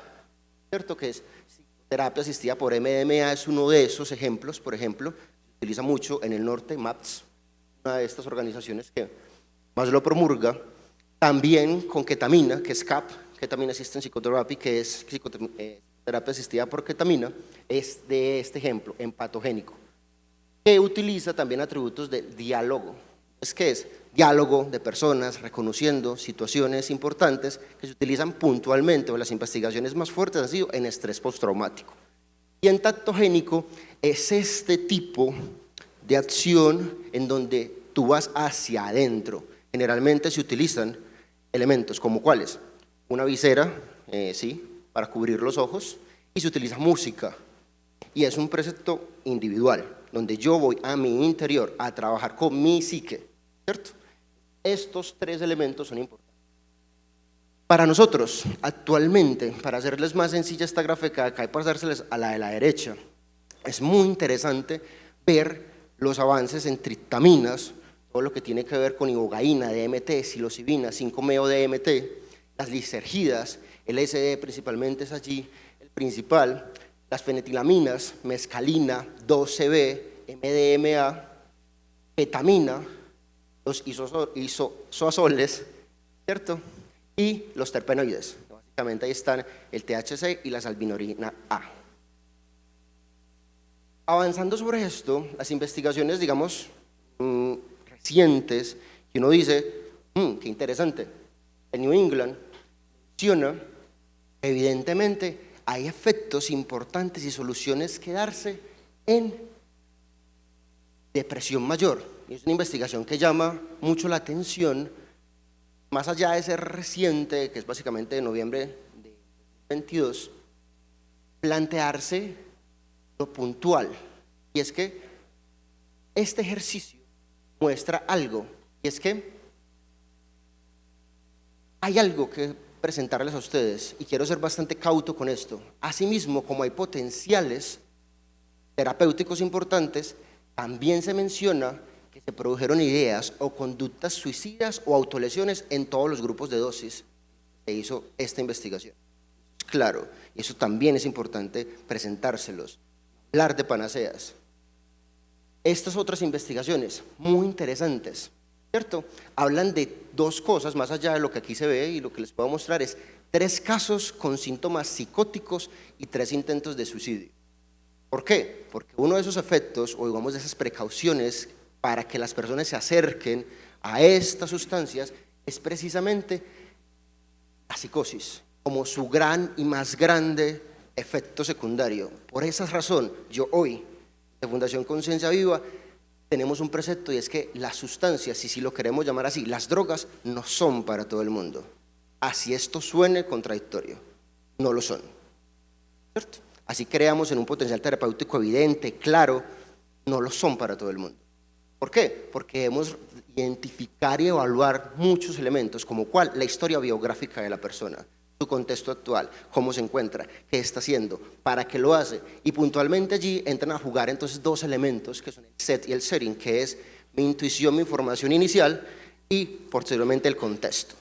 ¿cierto? Que es terapia asistida por MDMA, es uno de esos ejemplos. Por ejemplo, se utiliza mucho en el norte, MAPS, una de estas organizaciones que más lo promulga. También con ketamina, que es CAP, Ketamine Assisted Psychotherapy, que es terapia asistida por ketamina, es de este ejemplo, en patogénico, que utiliza también atributos de diálogo. ¿Qué es? Diálogo de personas, reconociendo situaciones importantes que se utilizan puntualmente, o las investigaciones más fuertes han sido en estrés postraumático. Y en tactogénico es este tipo de acción en donde tú vas hacia adentro. Generalmente se utilizan elementos como ¿cuáles? Una visera, sí, para cubrir los ojos, y se utiliza música. Y es un precepto individual, donde yo voy a mi interior a trabajar con mi psique, ¿cierto? Estos tres elementos son importantes. Para nosotros, actualmente, para hacerles más sencilla esta gráfica acá y pasárseles a la de la derecha, es muy interesante ver los avances en triptaminas, todo lo que tiene que ver con ibogaína, DMT, psilocibina, 5-meo-DMT, las lisergidas, LSD principalmente es allí el principal, las fenetilaminas, mescalina, 2CB, MDMA, ketamina, los isoazoles, ¿cierto? Y los terpenoides. Básicamente ahí están el THC y la salvinorina A. Avanzando sobre esto, las investigaciones, digamos, recientes, que uno dice, qué interesante, en New England menciona, evidentemente, hay efectos importantes y soluciones que darse en depresión mayor. Es una investigación que llama mucho la atención, más allá de ser reciente, que es básicamente de noviembre de 2022, plantearse lo puntual, y es que este ejercicio muestra algo, y es que hay algo que presentarles a ustedes, y quiero ser bastante cauto con esto. Asimismo, como hay potenciales terapéuticos importantes, también se menciona que se produjeron ideas o conductas suicidas o autolesiones en todos los grupos de dosis que hizo esta investigación. Claro, y eso también es importante presentárselos, hablar de panaceas. Estas otras investigaciones, muy interesantes, ¿cierto? Hablan de dos cosas, más allá de lo que aquí se ve, y lo que les puedo mostrar es 3 casos con síntomas psicóticos y 3 intentos de suicidio. ¿Por qué? Porque uno de esos efectos, o digamos de esas precauciones para que las personas se acerquen a estas sustancias, es precisamente la psicosis, como su gran y más grande efecto secundario. Por esa razón, yo hoy, de Fundación Conciencia Viva, tenemos un precepto, y es que las sustancias, y si lo queremos llamar así, las drogas, no son para todo el mundo. Así esto suene contradictorio, no lo son, ¿cierto? Así creamos en un potencial terapéutico evidente, claro, no lo son para todo el mundo. ¿Por qué? Porque debemos identificar y evaluar muchos elementos, como cuál, la historia biográfica de la persona, su contexto actual, cómo se encuentra, qué está haciendo, para qué lo hace, y puntualmente allí entran a jugar entonces 2 elementos que son el set y el setting, que es mi intuición, mi información inicial y posteriormente el contexto.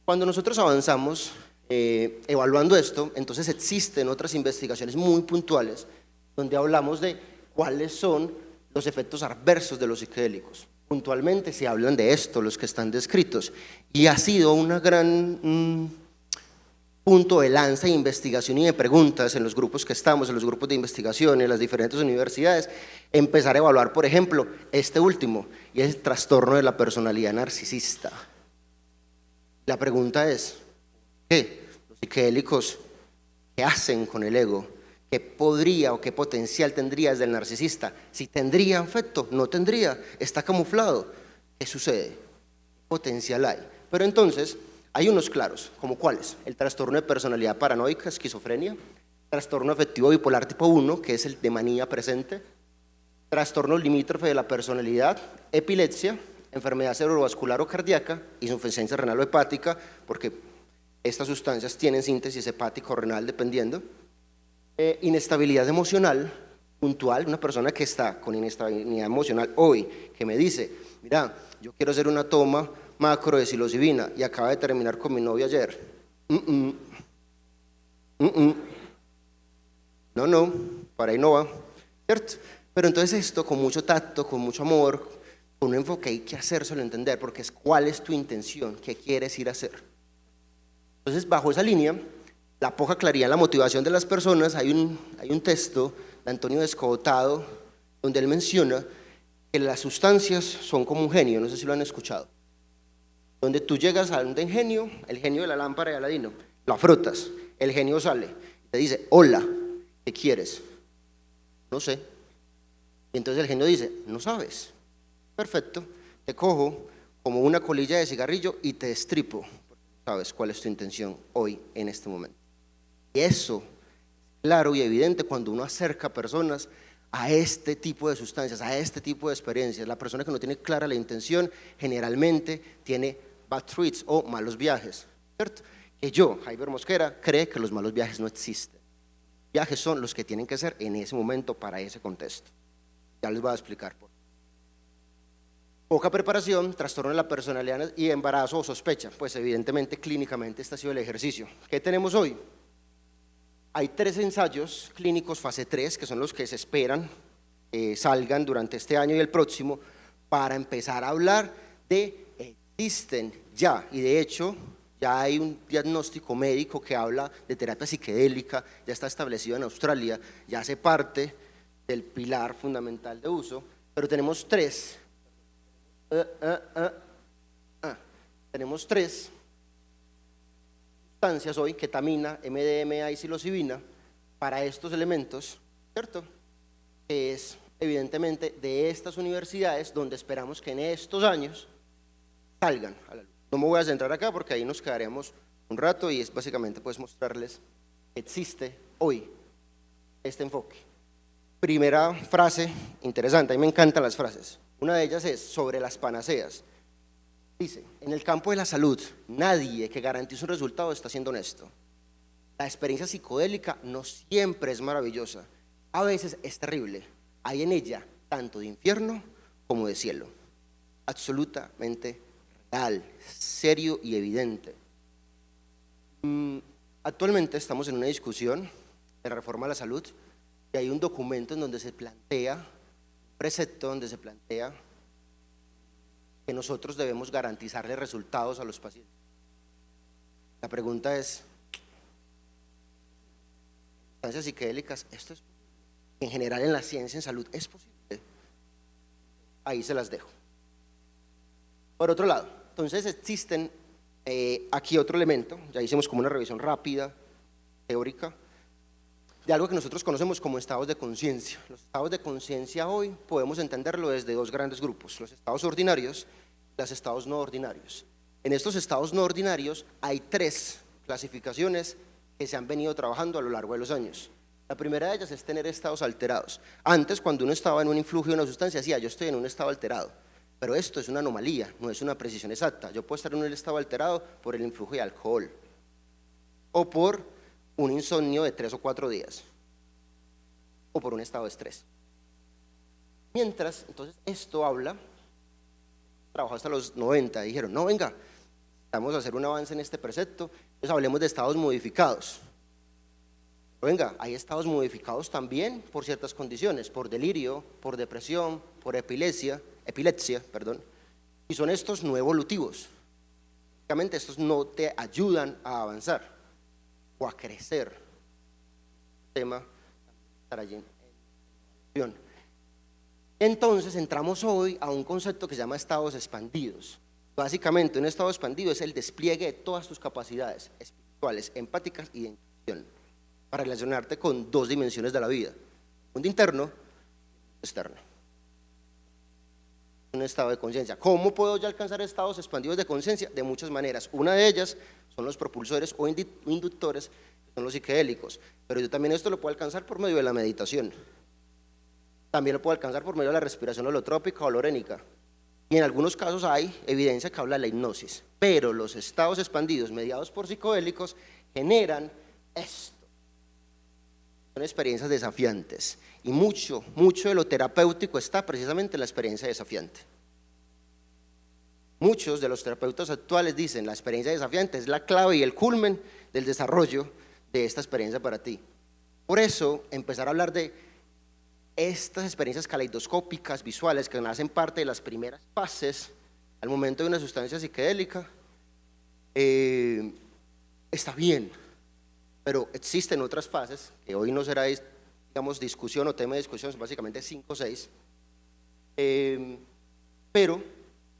Cuando nosotros avanzamos evaluando esto, entonces existen otras investigaciones muy puntuales donde hablamos de cuáles son los efectos adversos de los psicodélicos. Puntualmente se hablan de esto, los que están descritos, y ha sido una gran punto de lanza de investigación y de preguntas en los grupos que estamos, en los grupos de investigación, en las diferentes universidades, empezar a evaluar, por ejemplo, este último, y es el trastorno de la personalidad narcisista. La pregunta es, ¿qué? Los psicodélicos, ¿qué hacen con el ego? ¿Qué podría o qué potencial tendría desde el narcisista? Si tendría efecto, no tendría, está camuflado. ¿Qué sucede? ¿Qué potencial hay? Pero entonces, hay unos claros, ¿como cuáles? El trastorno de personalidad paranoica, esquizofrenia, trastorno afectivo bipolar tipo 1, que es el de manía presente, trastorno limítrofe de la personalidad, epilepsia, enfermedad cerebrovascular o cardíaca, insuficiencia renal o hepática, porque estas sustancias tienen síntesis hepático o renal dependiendo, inestabilidad emocional puntual, una persona que está con inestabilidad emocional hoy, que me dice, mira, yo quiero hacer una toma macro de psilocibina y acaba de terminar con mi novia ayer. No, para ahí no va, ¿cierto? Pero entonces esto con mucho tacto, con mucho amor, con un enfoque hay que hacérselo entender, porque es cuál es tu intención, qué quieres ir a hacer. Entonces, bajo esa línea, la poca claridad en la motivación de las personas, hay un texto de Antonio Descotado, donde él menciona que las sustancias son como un genio, no sé si lo han escuchado, donde tú llegas a un genio, el genio de la lámpara de Aladino, la frotas, el genio sale, te dice, hola, ¿qué quieres? No sé. Y entonces el genio dice, no sabes. Perfecto, te cojo como una colilla de cigarrillo y te destripo, porque sabes cuál es tu intención hoy, en este momento. Y eso es claro y evidente cuando uno acerca a personas a este tipo de sustancias, a este tipo de experiencias. La persona que no tiene clara la intención generalmente tiene bad trips o malos viajes, ¿cierto? Que yo, Jaiber Mosquera, cree que los malos viajes no existen. Viajes son los que tienen que ser en ese momento para ese contexto. Ya les voy a explicar por qué. Poca preparación, trastorno de la personalidad y embarazo o sospecha. Pues evidentemente clínicamente este ha sido el ejercicio. ¿Qué tenemos hoy? Hay 3 ensayos clínicos fase 3 que son los que se esperan salgan durante este año y el próximo para empezar a hablar de existen ya, y de hecho ya hay un diagnóstico médico que habla de terapia psiquedélica, ya está establecido en Australia, ya hace parte del pilar fundamental de uso, pero tenemos 3. Tenemos 3 sustancias hoy, ketamina, MDMA y psilocibina, para estos elementos, ¿cierto? Que es evidentemente de estas universidades donde esperamos que en estos años salgan a la luz. No me voy a centrar acá porque ahí nos quedaremos un rato y es básicamente pues mostrarles que existe hoy este enfoque. Primera frase interesante, a mí me encantan las frases. Una de ellas es sobre las panaceas. Dice, en el campo de la salud, nadie que garantice un resultado está siendo honesto. La experiencia psicodélica no siempre es maravillosa, a veces es terrible. Hay en ella tanto de infierno como de cielo. Absolutamente real, serio y evidente. Actualmente estamos en una discusión de reforma a la salud y hay un documento en donde se plantea, un precepto donde se plantea que nosotros debemos garantizarle resultados a los pacientes. La pregunta es, ¿sustancias psiquedélicas, esto es posible? En general en la ciencia, en salud, ¿es posible? Ahí se las dejo. Por otro lado, entonces existen aquí otro elemento, ya hicimos como una revisión rápida, teórica, de algo que nosotros conocemos como estados de conciencia. Los estados de conciencia hoy podemos entenderlo desde 2 grandes grupos, los estados ordinarios y los estados no ordinarios. En estos estados no ordinarios hay 3 clasificaciones que se han venido trabajando a lo largo de los años. La primera de ellas es tener estados alterados. Antes, cuando uno estaba en un influjo de una sustancia, decía, yo estoy en un estado alterado, pero esto es una anomalía, no es una precisión exacta. Yo puedo estar en un estado alterado por el influjo de alcohol o por un insomnio de 3 o 4 días o por un estado de estrés. Mientras, entonces, esto habla, trabajó hasta los 90, dijeron, no, venga, vamos a hacer un avance en este precepto, entonces hablemos de estados modificados. Venga, hay estados modificados también por ciertas condiciones, por delirio, por depresión, por epilepsia, y son estos no evolutivos. Básicamente estos no te ayudan a avanzar o a crecer. El tema estará allí en evaluación. Entonces entramos hoy a un concepto que se llama estados expandidos. Básicamente un estado expandido es el despliegue de todas tus capacidades espirituales, empáticas y de intuición para relacionarte con 2 dimensiones de la vida, mundo interno y mundo externo. Un estado de conciencia. ¿Cómo puedo yo alcanzar estados expandidos de conciencia? De muchas maneras. Una de ellas son los propulsores o inductores, que son los psiquedélicos, pero yo también esto lo puedo alcanzar por medio de la meditación. También lo puedo alcanzar por medio de la respiración holotrópica o holorénica. Y en algunos casos hay evidencia que habla de la hipnosis, pero los estados expandidos mediados por psicodélicos generan esto. son experiencias desafiantes y mucho de lo terapéutico está precisamente en la experiencia desafiante. Muchos de los terapeutas actuales dicen la experiencia desafiante es la clave y el culmen del desarrollo de esta experiencia para ti. Por eso, empezar a hablar de estas experiencias caleidoscópicas, visuales, que hacen parte de las primeras fases al momento de una sustancia psicodélica, está bien, pero existen otras fases, que hoy no será, digamos, discusión o tema de discusión, son básicamente 5 o 6, pero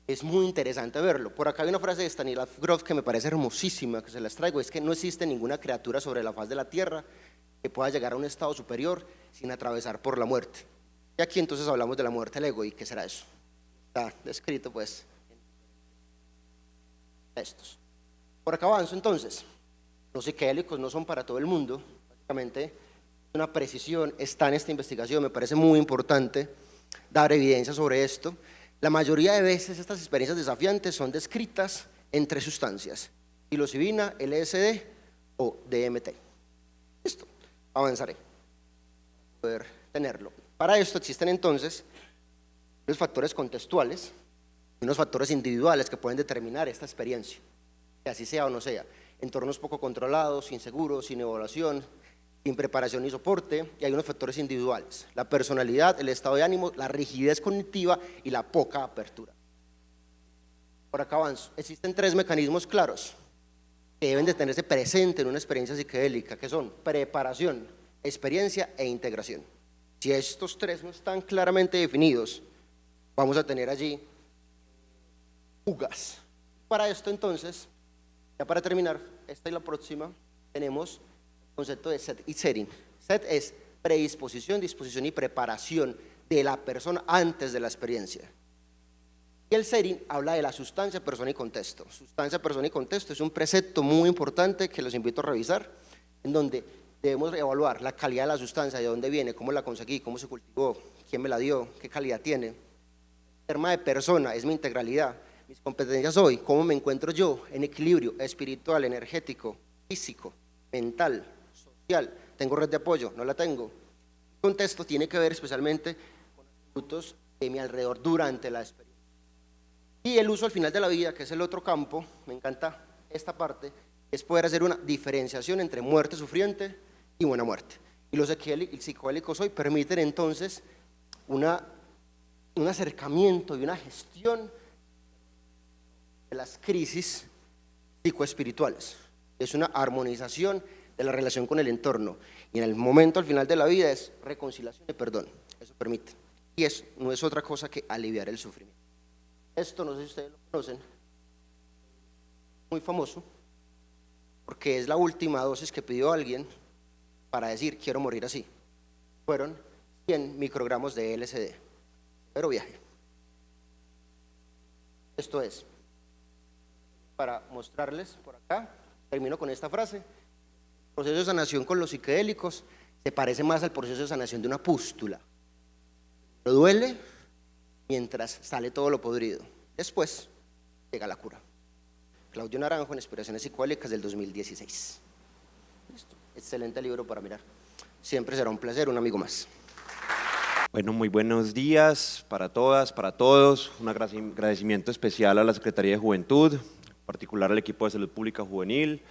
es muy interesante verlo. Por acá hay una frase de Stanislav Grof que me parece hermosísima, que se las traigo, es que no existe ninguna criatura sobre la faz de la tierra que pueda llegar a un estado superior sin atravesar por la muerte. Y aquí entonces hablamos de la muerte del ego, ¿y qué será eso? Está descrito pues en textos. Por acá avanzo entonces. Los psicodélicos no son para todo el mundo, básicamente una precisión está en esta investigación, me parece muy importante dar evidencia sobre esto. La mayoría de veces estas experiencias desafiantes son descritas en 3 sustancias: psilocibina, LSD o DMT. Listo, avanzaré para poder tenerlo. Para esto existen entonces los factores contextuales y unos factores individuales que pueden determinar esta experiencia, que así sea o no sea. Entornos poco controlados, inseguros, sin evaluación, sin preparación ni soporte, y hay unos factores individuales: la personalidad, el estado de ánimo, la rigidez cognitiva y la poca apertura. Por acá avanzo. Existen 3 mecanismos claros que deben de tenerse presente en una experiencia psicodélica, que son preparación, experiencia e integración. Si estos 3 no están claramente definidos, vamos a tener allí fugas. Para esto entonces, ya para terminar, esta y la próxima, tenemos el concepto de set y setting. Set es predisposición, disposición y preparación de la persona antes de la experiencia. Y el setting habla de la sustancia, persona y contexto. Sustancia, persona y contexto es un precepto muy importante que los invito a revisar, en donde debemos evaluar la calidad de la sustancia, de dónde viene, cómo la conseguí, cómo se cultivó, quién me la dio, qué calidad tiene. El tema de persona es mi integralidad. Mis competencias hoy, cómo me encuentro yo en equilibrio espiritual, energético, físico, mental, social. ¿Tengo red de apoyo? ¿No la tengo? El contexto tiene que ver especialmente con los atributos de mi alrededor durante la experiencia. Y el uso al final de la vida, que es el otro campo, me encanta esta parte, es poder hacer una diferenciación entre muerte sufriente y buena muerte. Y los psicodélicos hoy permiten entonces un acercamiento y una gestión de las crisis psicoespirituales. Es una armonización de la relación con el entorno, y en el momento al final de la vida es reconciliación y perdón. Eso permite, y eso no es otra cosa que aliviar el sufrimiento. Esto no sé si ustedes lo conocen, muy famoso, porque es la última dosis que pidió alguien para decir quiero morir así. Fueron 100 microgramos de LSD, pero viaje. Esto es para mostrarles por acá, termino con esta frase: el proceso de sanación con los psicodélicos se parece más al proceso de sanación de una pústula. Lo duele mientras sale todo lo podrido. Después llega la cura. Claudio Naranjo, en Inspiraciones Psicodélicas del 2016. Listo. Excelente libro para mirar. Siempre será un placer, un amigo más. Bueno, muy buenos días para todas, para todos. Un agradecimiento especial a la Secretaría de Juventud, en particular al equipo de Salud Pública Juvenil,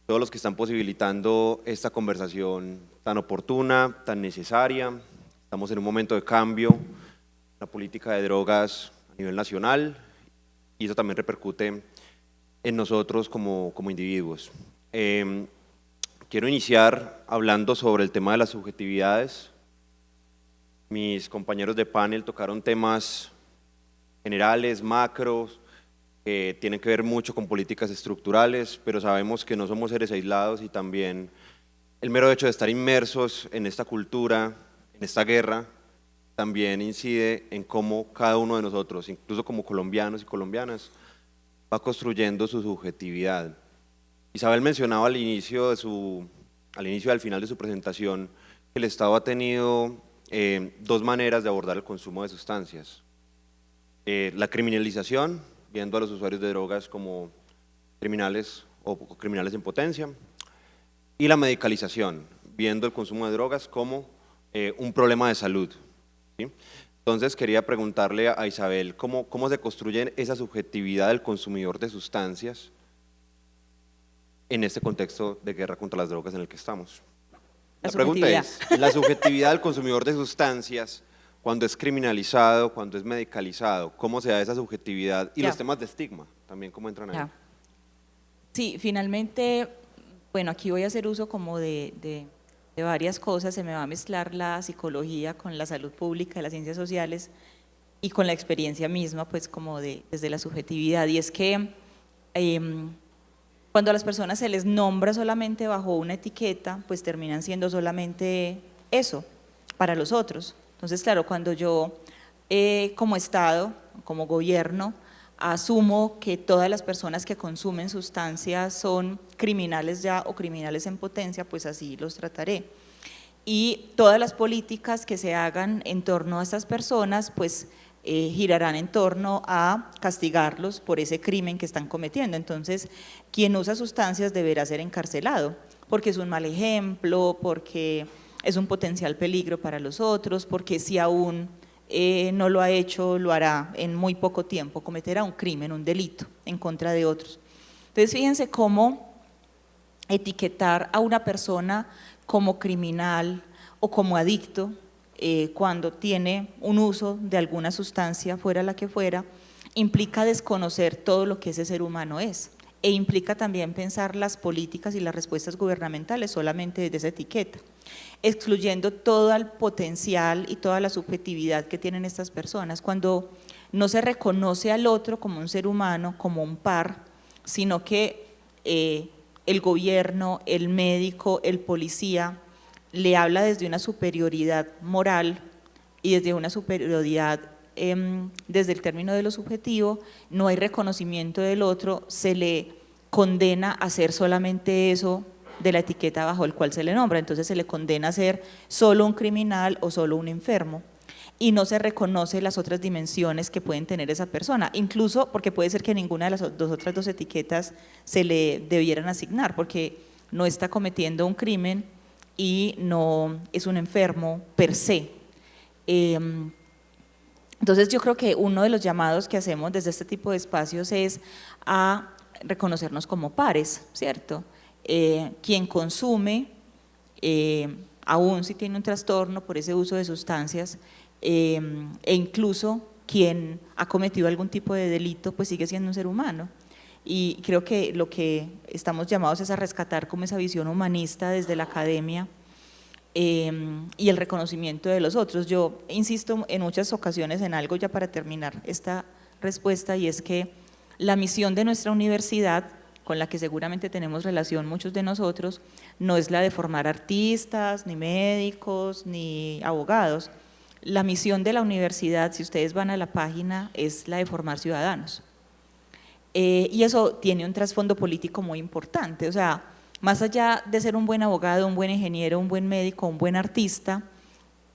todos los que están posibilitando esta conversación tan oportuna, tan necesaria. Estamos en un momento de cambio en la política de drogas a nivel nacional, y eso también repercute en nosotros como individuos. Quiero iniciar hablando sobre el tema de las subjetividades. Mis compañeros de panel tocaron temas generales, macros, que tienen que ver mucho con políticas estructurales, pero sabemos que no somos seres aislados, y también el mero hecho de estar inmersos en esta cultura, en esta guerra, también incide en cómo cada uno de nosotros, incluso como colombianos y colombianas, va construyendo su subjetividad. Isabel mencionaba al inicio y al final de su presentación que el Estado ha tenido 2 maneras de abordar el consumo de sustancias: la criminalización, viendo a los usuarios de drogas como criminales o criminales en potencia, y la medicalización, viendo el consumo de drogas como un problema de salud, ¿sí? Entonces quería preguntarle a Isabel cómo se construye esa subjetividad del consumidor de sustancias en este contexto de guerra contra las drogas en el que estamos. La pregunta es, la subjetividad del consumidor de sustancias, cuando es criminalizado, cuando es medicalizado, ¿cómo se da esa subjetividad? Y los temas de estigma, también, ¿cómo entran ahí? Sí, finalmente, bueno, aquí voy a hacer uso como de varias cosas, se me va a mezclar la psicología con la salud pública, las ciencias sociales y con la experiencia misma, pues como desde la subjetividad, y es que cuando a las personas se les nombra solamente bajo una etiqueta, pues terminan siendo solamente eso para los otros. Entonces, claro, cuando yo como Estado, como gobierno, asumo que todas las personas que consumen sustancias son criminales ya o criminales en potencia, pues así los trataré. Y todas las políticas que se hagan en torno a estas personas, pues girarán en torno a castigarlos por ese crimen que están cometiendo. Entonces, quien usa sustancias deberá ser encarcelado, porque es un mal ejemplo, porque es un potencial peligro para los otros, porque si aún no lo ha hecho, lo hará en muy poco tiempo, cometerá un crimen, un delito en contra de otros. Entonces, fíjense cómo etiquetar a una persona como criminal o como adicto cuando tiene un uso de alguna sustancia, fuera la que fuera, implica desconocer todo lo que ese ser humano es, e implica también pensar las políticas y las respuestas gubernamentales solamente desde esa etiqueta, excluyendo todo el potencial y toda la subjetividad que tienen estas personas. Cuando no se reconoce al otro como un ser humano, como un par, sino que el gobierno, el médico, el policía, le habla desde una superioridad moral y desde una superioridad desde el término de lo subjetivo, no hay reconocimiento del otro, se le condena a hacer solamente eso de la etiqueta bajo el cual se le nombra, entonces se le condena a ser solo un criminal o solo un enfermo, y no se reconoce las otras dimensiones que pueden tener esa persona, incluso porque puede ser que ninguna de las otras dos etiquetas se le debieran asignar, porque no está cometiendo un crimen y no es un enfermo per se. Entonces yo creo que uno de los llamados que hacemos desde este tipo de espacios es a reconocernos como pares, ¿cierto? Quien consume, aún si tiene un trastorno por ese uso de sustancias, e incluso quien ha cometido algún tipo de delito, pues sigue siendo un ser humano. Y creo que lo que estamos llamados es a rescatar como esa visión humanista desde la academia y el reconocimiento de los otros. Yo insisto en muchas ocasiones en algo ya para terminar esta respuesta, y es que la misión de nuestra universidad, con la que seguramente tenemos relación muchos de nosotros, no es la de formar artistas, ni médicos, ni abogados. La misión de la universidad, si ustedes van a la página, es la de formar ciudadanos. Y eso tiene un trasfondo político muy importante, o sea, más allá de ser un buen abogado, un buen ingeniero, un buen médico, un buen artista,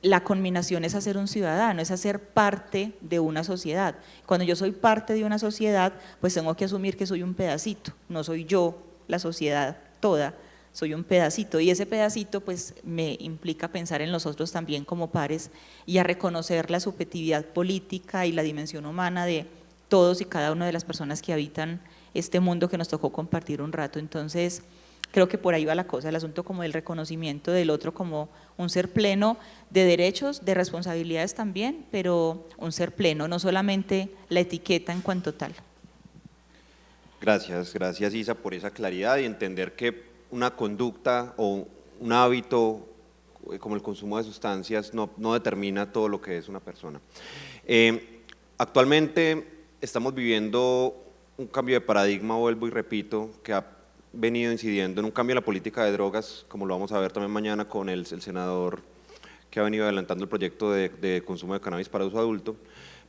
la culminación es hacer un ciudadano, es hacer parte de una sociedad. Cuando yo soy parte de una sociedad, pues tengo que asumir que soy un pedacito, no soy yo la sociedad toda, soy un pedacito, y ese pedacito pues me implica pensar en los otros también como pares y a reconocer la subjetividad política y la dimensión humana de todos y cada una de las personas que habitan este mundo que nos tocó compartir un rato. Entonces, creo que por ahí va la cosa, el asunto como del reconocimiento del otro como un ser pleno de derechos, de responsabilidades también, pero un ser pleno, no solamente la etiqueta en cuanto tal. Gracias Isa por esa claridad y entender que una conducta o un hábito como el consumo de sustancias no determina todo lo que es una persona. Actualmente estamos viviendo un cambio de paradigma, vuelvo y repito, que ha venido incidiendo en un cambio en la política de drogas, como lo vamos a ver también mañana con el senador que ha venido adelantando el proyecto de consumo de cannabis para uso adulto,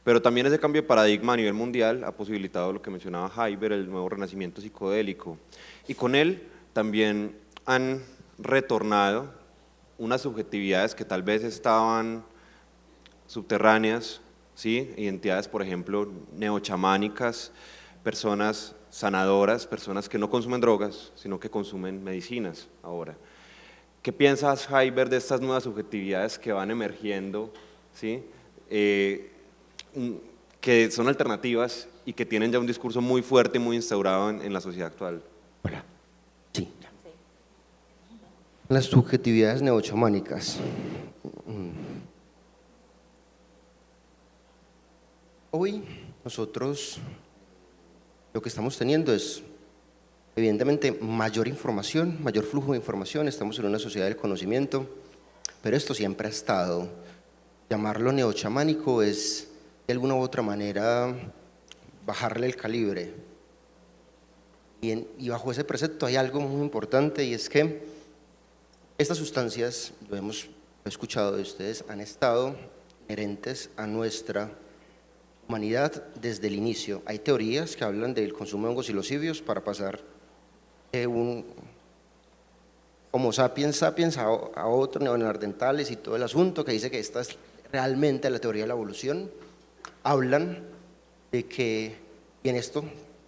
pero también ese cambio de paradigma a nivel mundial ha posibilitado lo que mencionaba Jaiber, el nuevo renacimiento psicodélico, y con él también han retornado unas subjetividades que tal vez estaban subterráneas, ¿sí? Identidades, por ejemplo, neochamánicas, personas sanadoras, personas que no consumen drogas, sino que consumen medicinas ahora, ¿Qué piensas, Jaiber, de estas nuevas subjetividades que van emergiendo, ¿sí? Que son alternativas y que tienen ya un discurso muy fuerte y muy instaurado en la sociedad actual? Hola. Sí. Las subjetividades neochamánicas. Hoy nosotros lo que estamos teniendo es evidentemente mayor información, mayor flujo de información, estamos en una sociedad del conocimiento, pero esto siempre ha estado. Llamarlo neochamánico es de alguna u otra manera bajarle el calibre. Y bajo ese precepto hay algo muy importante, y es que estas sustancias, lo hemos escuchado de ustedes, han estado inherentes a nuestra humanidad desde el inicio. Hay teorías que hablan del consumo de hongos silocibios para pasar de un Homo sapiens sapiens a otro, neandertales y todo el asunto, que dice que esta es realmente la teoría de la evolución. Hablan de que, y en esto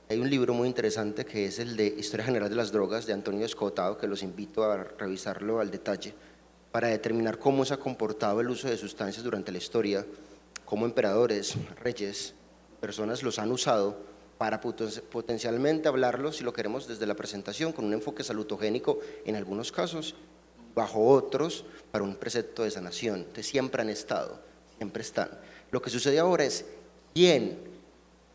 hay un libro muy interesante que es el de Historia General de las Drogas de Antonio Escotado, que los invito a revisarlo al detalle, para determinar cómo se ha comportado el uso de sustancias durante la historia, cómo emperadores, reyes, personas los han usado para potencialmente hablarlo, si lo queremos desde la presentación, con un enfoque salutogénico en algunos casos, bajo otros para un precepto de sanación. Entonces siempre han estado, siempre están. Lo que sucede ahora es quién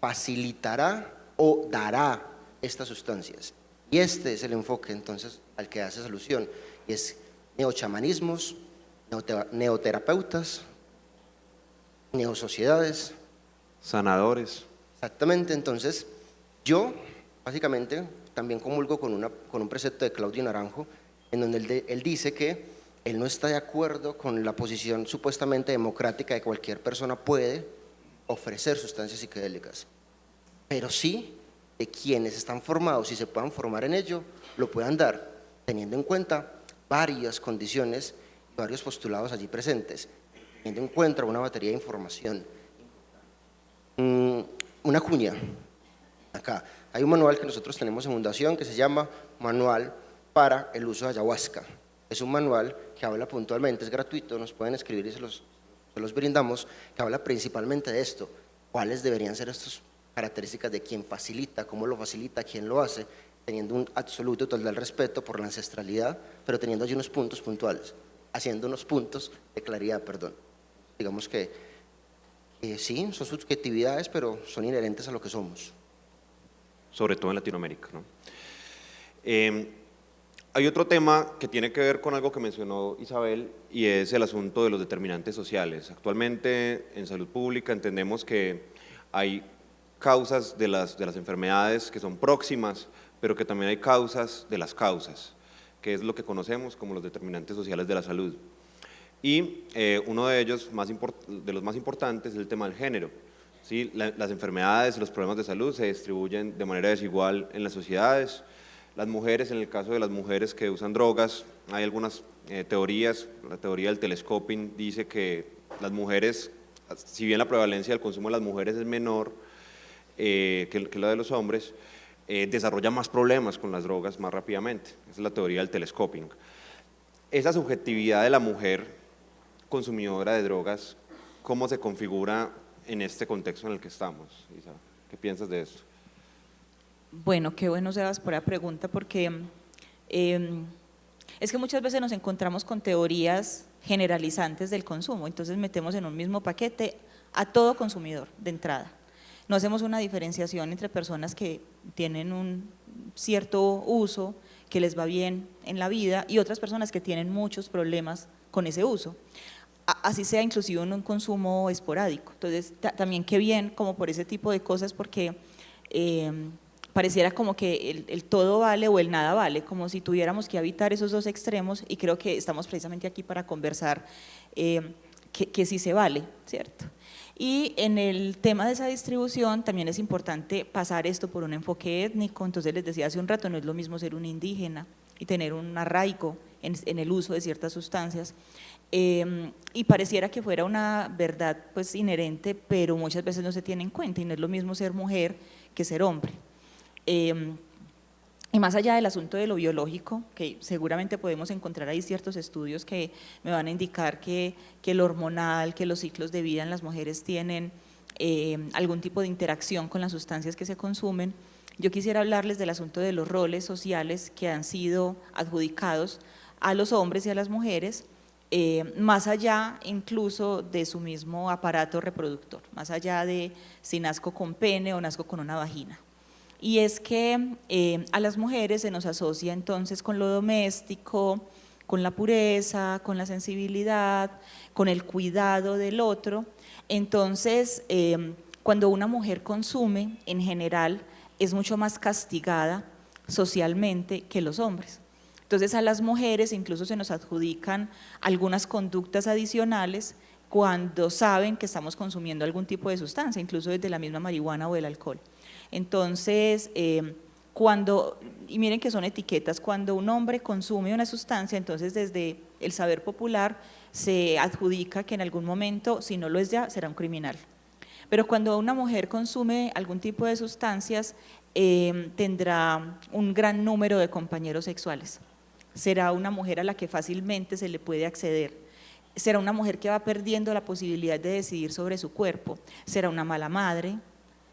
facilitará o dará estas sustancias. Y este es el enfoque entonces al que haces alusión, y es neochamanismos, neoterapeutas, neosociedades. Sanadores. Exactamente, entonces yo básicamente también comulgo con un precepto de Claudio Naranjo, en donde él dice que él no está de acuerdo con la posición supuestamente democrática de que cualquier persona puede ofrecer sustancias psicodélicas, pero sí de quienes están formados y se puedan formar en ello, lo puedan dar, teniendo en cuenta varias condiciones, varios postulados allí presentes, teniendo en cuenta una batería de información. Una cuña, acá, hay un manual que nosotros tenemos en Fundación que se llama Manual para el uso de ayahuasca. Es un manual que habla puntualmente, es gratuito, nos pueden escribir y se los brindamos, que habla principalmente de esto, cuáles deberían ser estas características de quién facilita, cómo lo facilita, quién lo hace, teniendo un absoluto total respeto por la ancestralidad, pero teniendo allí unos puntos puntuales, haciendo unos puntos de claridad, perdón. Digamos que sí, son subjetividades, pero son inherentes a lo que somos. Sobre todo en Latinoamérica, ¿no? Hay otro tema que tiene que ver con algo que mencionó Isabel, y es el asunto de los determinantes sociales. Actualmente en salud pública entendemos que hay causas de las enfermedades que son próximas, pero que también hay causas de las causas, que es lo que conocemos como los determinantes sociales de la salud. Y uno de ellos, de los más importantes, es el tema del género. ¿Sí? Las enfermedades y los problemas de salud se distribuyen de manera desigual en las sociedades. Las mujeres, en el caso de las mujeres que usan drogas, hay algunas teorías. La teoría del telescoping dice que las mujeres, si bien la prevalencia del consumo de las mujeres es menor que la de los hombres, desarrollan más problemas con las drogas más rápidamente. Esa es la teoría del telescoping. Esa subjetividad de la mujer consumidora de drogas, ¿cómo se configura en este contexto en el que estamos, Isa? ¿Qué piensas de esto? Bueno, qué bueno, Sebas, por la pregunta, porque es que muchas veces nos encontramos con teorías generalizantes del consumo, entonces metemos en un mismo paquete a todo consumidor de entrada. No hacemos una diferenciación entre personas que tienen un cierto uso, que les va bien en la vida, y otras personas que tienen muchos problemas con ese uso, así sea inclusive en un consumo esporádico. Entonces también qué bien como por ese tipo de cosas, porque pareciera como que el todo vale o el nada vale, como si tuviéramos que habitar esos dos extremos, y creo que estamos precisamente aquí para conversar que sí se vale, ¿cierto? Y en el tema de esa distribución también es importante pasar esto por un enfoque étnico. Entonces les decía hace un rato, no es lo mismo ser un indígena y tener un arraigo en el uso de ciertas sustancias, y pareciera que fuera una verdad pues inherente, pero muchas veces no se tiene en cuenta, y no es lo mismo ser mujer que ser hombre. Y más allá del asunto de lo biológico, que seguramente podemos encontrar ahí ciertos estudios que me van a indicar que lo hormonal, que los ciclos de vida en las mujeres tienen algún tipo de interacción con las sustancias que se consumen, yo quisiera hablarles del asunto de los roles sociales que han sido adjudicados a los hombres y a las mujeres, más allá incluso de su mismo aparato reproductor, más allá de si nazco con pene o nazco con una vagina. Y es que a las mujeres se nos asocia entonces con lo doméstico, con la pureza, con la sensibilidad, con el cuidado del otro. Entonces, cuando una mujer consume, en general, es mucho más castigada socialmente que los hombres. Entonces, a las mujeres incluso se nos adjudican algunas conductas adicionales cuando saben que estamos consumiendo algún tipo de sustancia, incluso desde la misma marihuana o el alcohol. Entonces, y miren que son etiquetas, cuando un hombre consume una sustancia, entonces desde el saber popular se adjudica que en algún momento, si no lo es ya, será un criminal. Pero cuando una mujer consume algún tipo de sustancias, tendrá un gran número de compañeros sexuales. Será una mujer a la que fácilmente se le puede acceder. Será una mujer que va perdiendo la posibilidad de decidir sobre su cuerpo. Será una mala madre,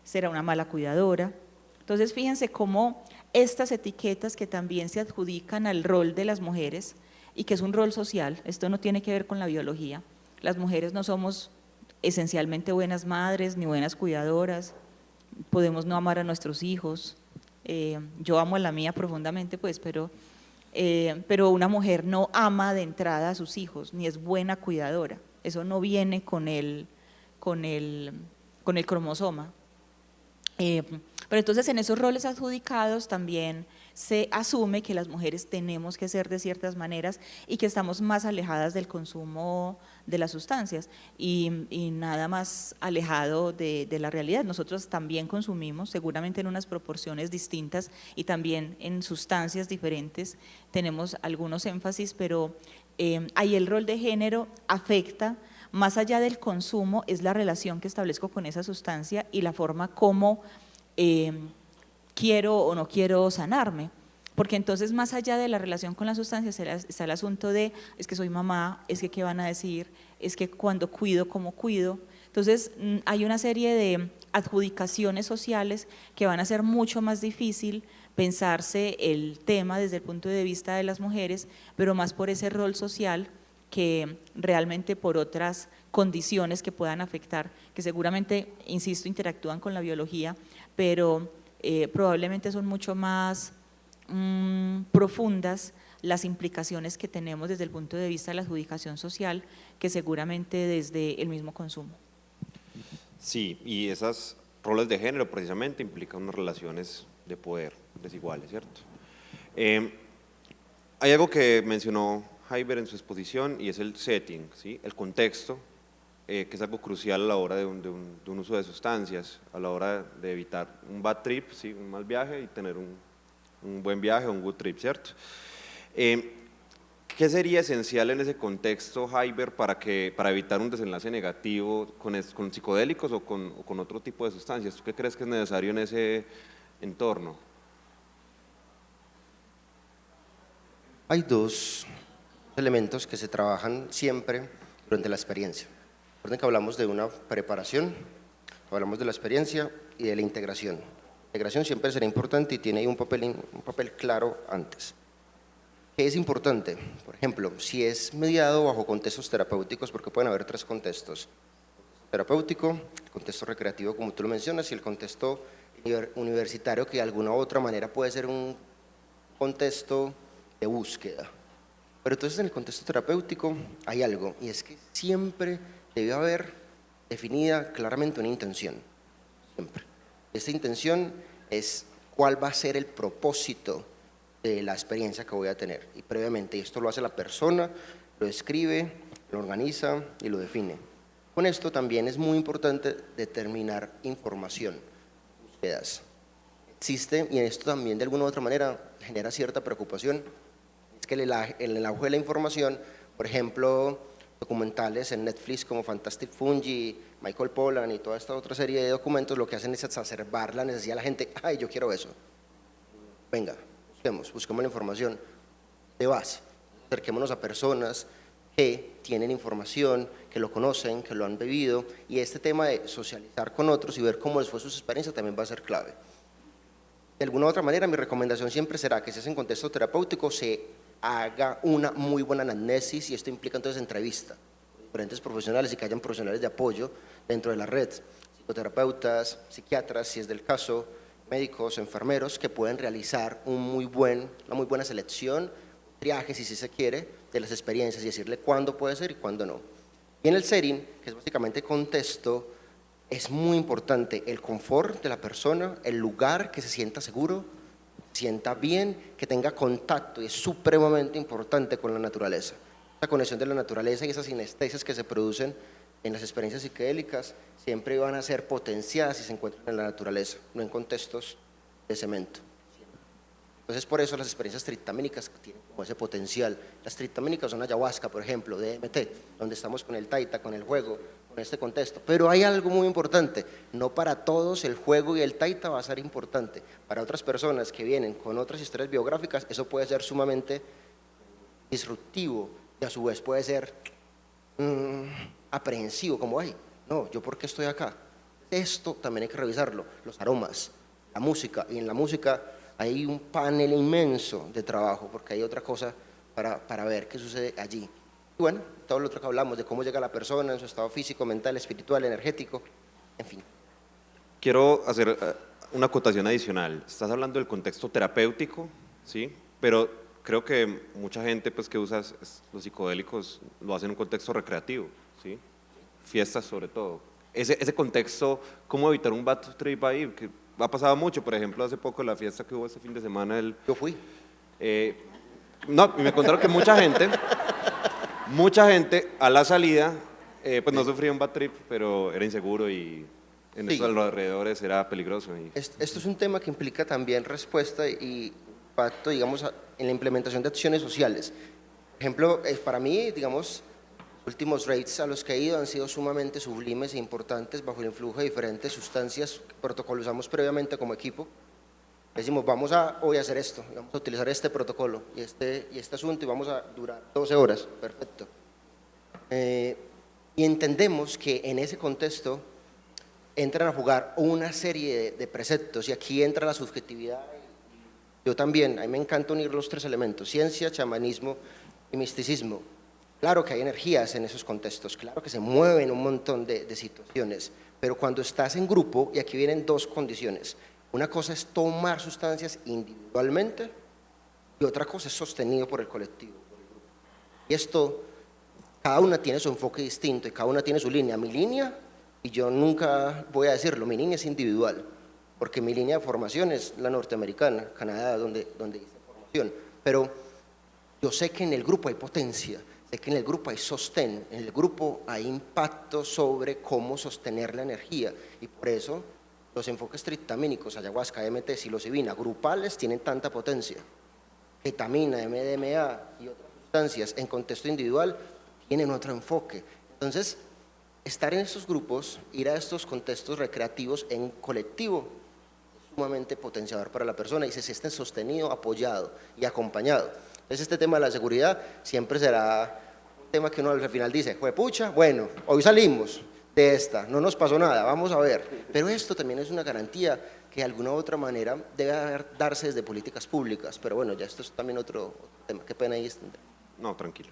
será una mala cuidadora. Entonces, fíjense cómo estas etiquetas que también se adjudican al rol de las mujeres y que es un rol social, esto no tiene que ver con la biología, las mujeres no somos esencialmente buenas madres ni buenas cuidadoras, podemos no amar a nuestros hijos, yo amo a la mía profundamente, pues, pero una mujer no ama de entrada a sus hijos, ni es buena cuidadora, eso no viene con el cromosoma. Pero entonces en esos roles adjudicados también se asume que las mujeres tenemos que ser de ciertas maneras y que estamos más alejadas del consumo de las sustancias y nada más alejado de la realidad. Nosotros también consumimos, seguramente en unas proporciones distintas y también en sustancias diferentes, tenemos algunos énfasis, pero ahí el rol de género afecta. Más allá del consumo es la relación que establezco con esa sustancia y la forma como quiero o no quiero sanarme, porque entonces más allá de la relación con la sustancia está el asunto de es que soy mamá, es que qué van a decir, es que cuando cuido, cómo cuido. Entonces hay una serie de adjudicaciones sociales que van a hacer mucho más difícil pensarse el tema desde el punto de vista de las mujeres, pero más por ese rol social que realmente por otras condiciones que puedan afectar, que seguramente, insisto, interactúan con la biología, pero probablemente son mucho más profundas las implicaciones que tenemos desde el punto de vista de la adjudicación social que seguramente desde el mismo consumo. Sí, y esos roles de género precisamente implican unas relaciones de poder desiguales, ¿cierto? Hay algo que mencionó Jaiber en su exposición y es el setting, ¿sí? El contexto, que es algo crucial a la hora de un uso de sustancias, a la hora de evitar un bad trip, ¿sí? Un mal viaje y tener un buen viaje, un good trip, ¿cierto? ¿Qué sería esencial en ese contexto, Jaiber, para evitar un desenlace negativo con psicodélicos o con otro tipo de sustancias? ¿Tú qué crees que es necesario en ese entorno? Hay dos elementos que se trabajan siempre durante la experiencia. Recuerden que hablamos de una preparación, hablamos de la experiencia y de la integración. La integración siempre será importante y tiene ahí un papel claro antes. ¿Qué es importante? Por ejemplo, si es mediado bajo contextos terapéuticos, porque pueden haber tres contextos: el terapéutico, el contexto recreativo, como tú lo mencionas, y el contexto universitario, que de alguna u otra manera puede ser un contexto de búsqueda. Pero entonces en el contexto terapéutico hay algo, y es que siempre debe haber definida claramente una intención, siempre. Esta intención es cuál va a ser el propósito de la experiencia que voy a tener, y previamente, y esto lo hace la persona, lo escribe, lo organiza y lo define. Con esto también es muy importante determinar información, búsquedas. Existe, y en esto también de alguna u otra manera genera cierta preocupación, es que el auge de la información, por ejemplo, documentales en Netflix como Fantastic Fungi, Michael Pollan y toda esta otra serie de documentos, lo que hacen es exacerbar la necesidad de la gente: ay, yo quiero eso, venga, busquemos la información de base, acerquémonos a personas que tienen información, que lo conocen, que lo han vivido, y este tema de socializar con otros y ver cómo les fue sus experiencias también va a ser clave. De alguna u otra manera, mi recomendación siempre será que si es en contexto terapéutico se haga una muy buena anamnesis, y esto implica entonces entrevista con diferentes profesionales y que hayan profesionales de apoyo dentro de la red, psicoterapeutas, psiquiatras, si es del caso, médicos, enfermeros, que pueden realizar una muy buena selección, triaje si se quiere, de las experiencias y decirle cuándo puede ser y cuándo no. Y en el setting, que es básicamente contexto, es muy importante el confort de la persona, el lugar, que se sienta seguro, sienta bien, que tenga contacto, y es supremamente importante con la naturaleza. La conexión de la naturaleza y esas sinestesias que se producen en las experiencias psicodélicas siempre van a ser potenciadas si se encuentran en la naturaleza, no en contextos de cemento. Entonces, por eso las experiencias tritamínicas tienen como ese potencial. Las tritamínicas son ayahuasca, por ejemplo, DMT, donde estamos con el taita, con el juego, con este contexto. Pero hay algo muy importante, no para todos el juego y el taita va a ser importante. Para otras personas que vienen con otras historias biográficas, eso puede ser sumamente disruptivo y a su vez puede ser aprehensivo, como, ay, no, ¿yo por qué estoy acá? Esto también hay que revisarlo, los aromas, la música, y en la música hay un panel inmenso de trabajo, porque hay otra cosa para ver qué sucede allí. Y bueno, todo lo otro que hablamos, de cómo llega la persona en su estado físico, mental, espiritual, energético, en fin. Quiero hacer una acotación adicional. Estás hablando del contexto terapéutico, ¿sí? Pero creo que mucha gente pues, que usa los psicodélicos lo hace en un contexto recreativo, ¿sí? Fiestas sobre todo. Ese contexto, ¿cómo evitar un bad trip ahí? Que ha pasado mucho, por ejemplo, hace poco la fiesta que hubo este fin de semana. Yo fui. No, y me contaron que mucha gente a la salida, pues no sufría un bad trip, pero era inseguro y en esos alrededores era peligroso. Esto es un tema que implica también respuesta y impacto, digamos, en la implementación de acciones sociales. Por ejemplo, para mí, digamos, los últimos raves a los que he ido han sido sumamente sublimes e importantes bajo el influjo de diferentes sustancias que protocolizamos previamente como equipo. Decimos, vamos a hoy a hacer esto, vamos a utilizar este protocolo y este asunto y vamos a durar 12 horas, perfecto. Y entendemos que en ese contexto entran a jugar una serie de preceptos y aquí entra la subjetividad. Yo también, a mí me encanta unir los tres elementos, ciencia, chamanismo y misticismo. Claro que hay energías en esos contextos, claro que se mueven un montón de situaciones, pero cuando estás en grupo, y aquí vienen dos condiciones, una cosa es tomar sustancias individualmente y otra cosa es sostenido por el colectivo, por el grupo. Y esto, cada una tiene su enfoque distinto y cada una tiene su línea. Mi línea, y yo nunca voy a decirlo, mi línea es individual, porque mi línea de formación es la norteamericana, Canadá, donde hice formación, pero yo sé que en el grupo hay potencia, sé que en el grupo hay sostén, en el grupo hay impacto sobre cómo sostener la energía, y por eso los enfoques tritamínicos, ayahuasca, DMT, psilocibina, grupales tienen tanta potencia. Ketamina, MDMA y otras sustancias en contexto individual tienen otro enfoque. Entonces, estar en estos grupos, ir a estos contextos recreativos en colectivo, es sumamente potenciador para la persona y se siente sostenido, apoyado y acompañado. Entonces, este tema de la seguridad siempre será un tema que uno al final dice, juepucha, bueno, hoy salimos de esta, no nos pasó nada, vamos a ver. Pero esto también es una garantía que de alguna u otra manera debe darse desde políticas públicas. Pero bueno, ya esto es también otro tema, qué pena ahí. No, tranquilo.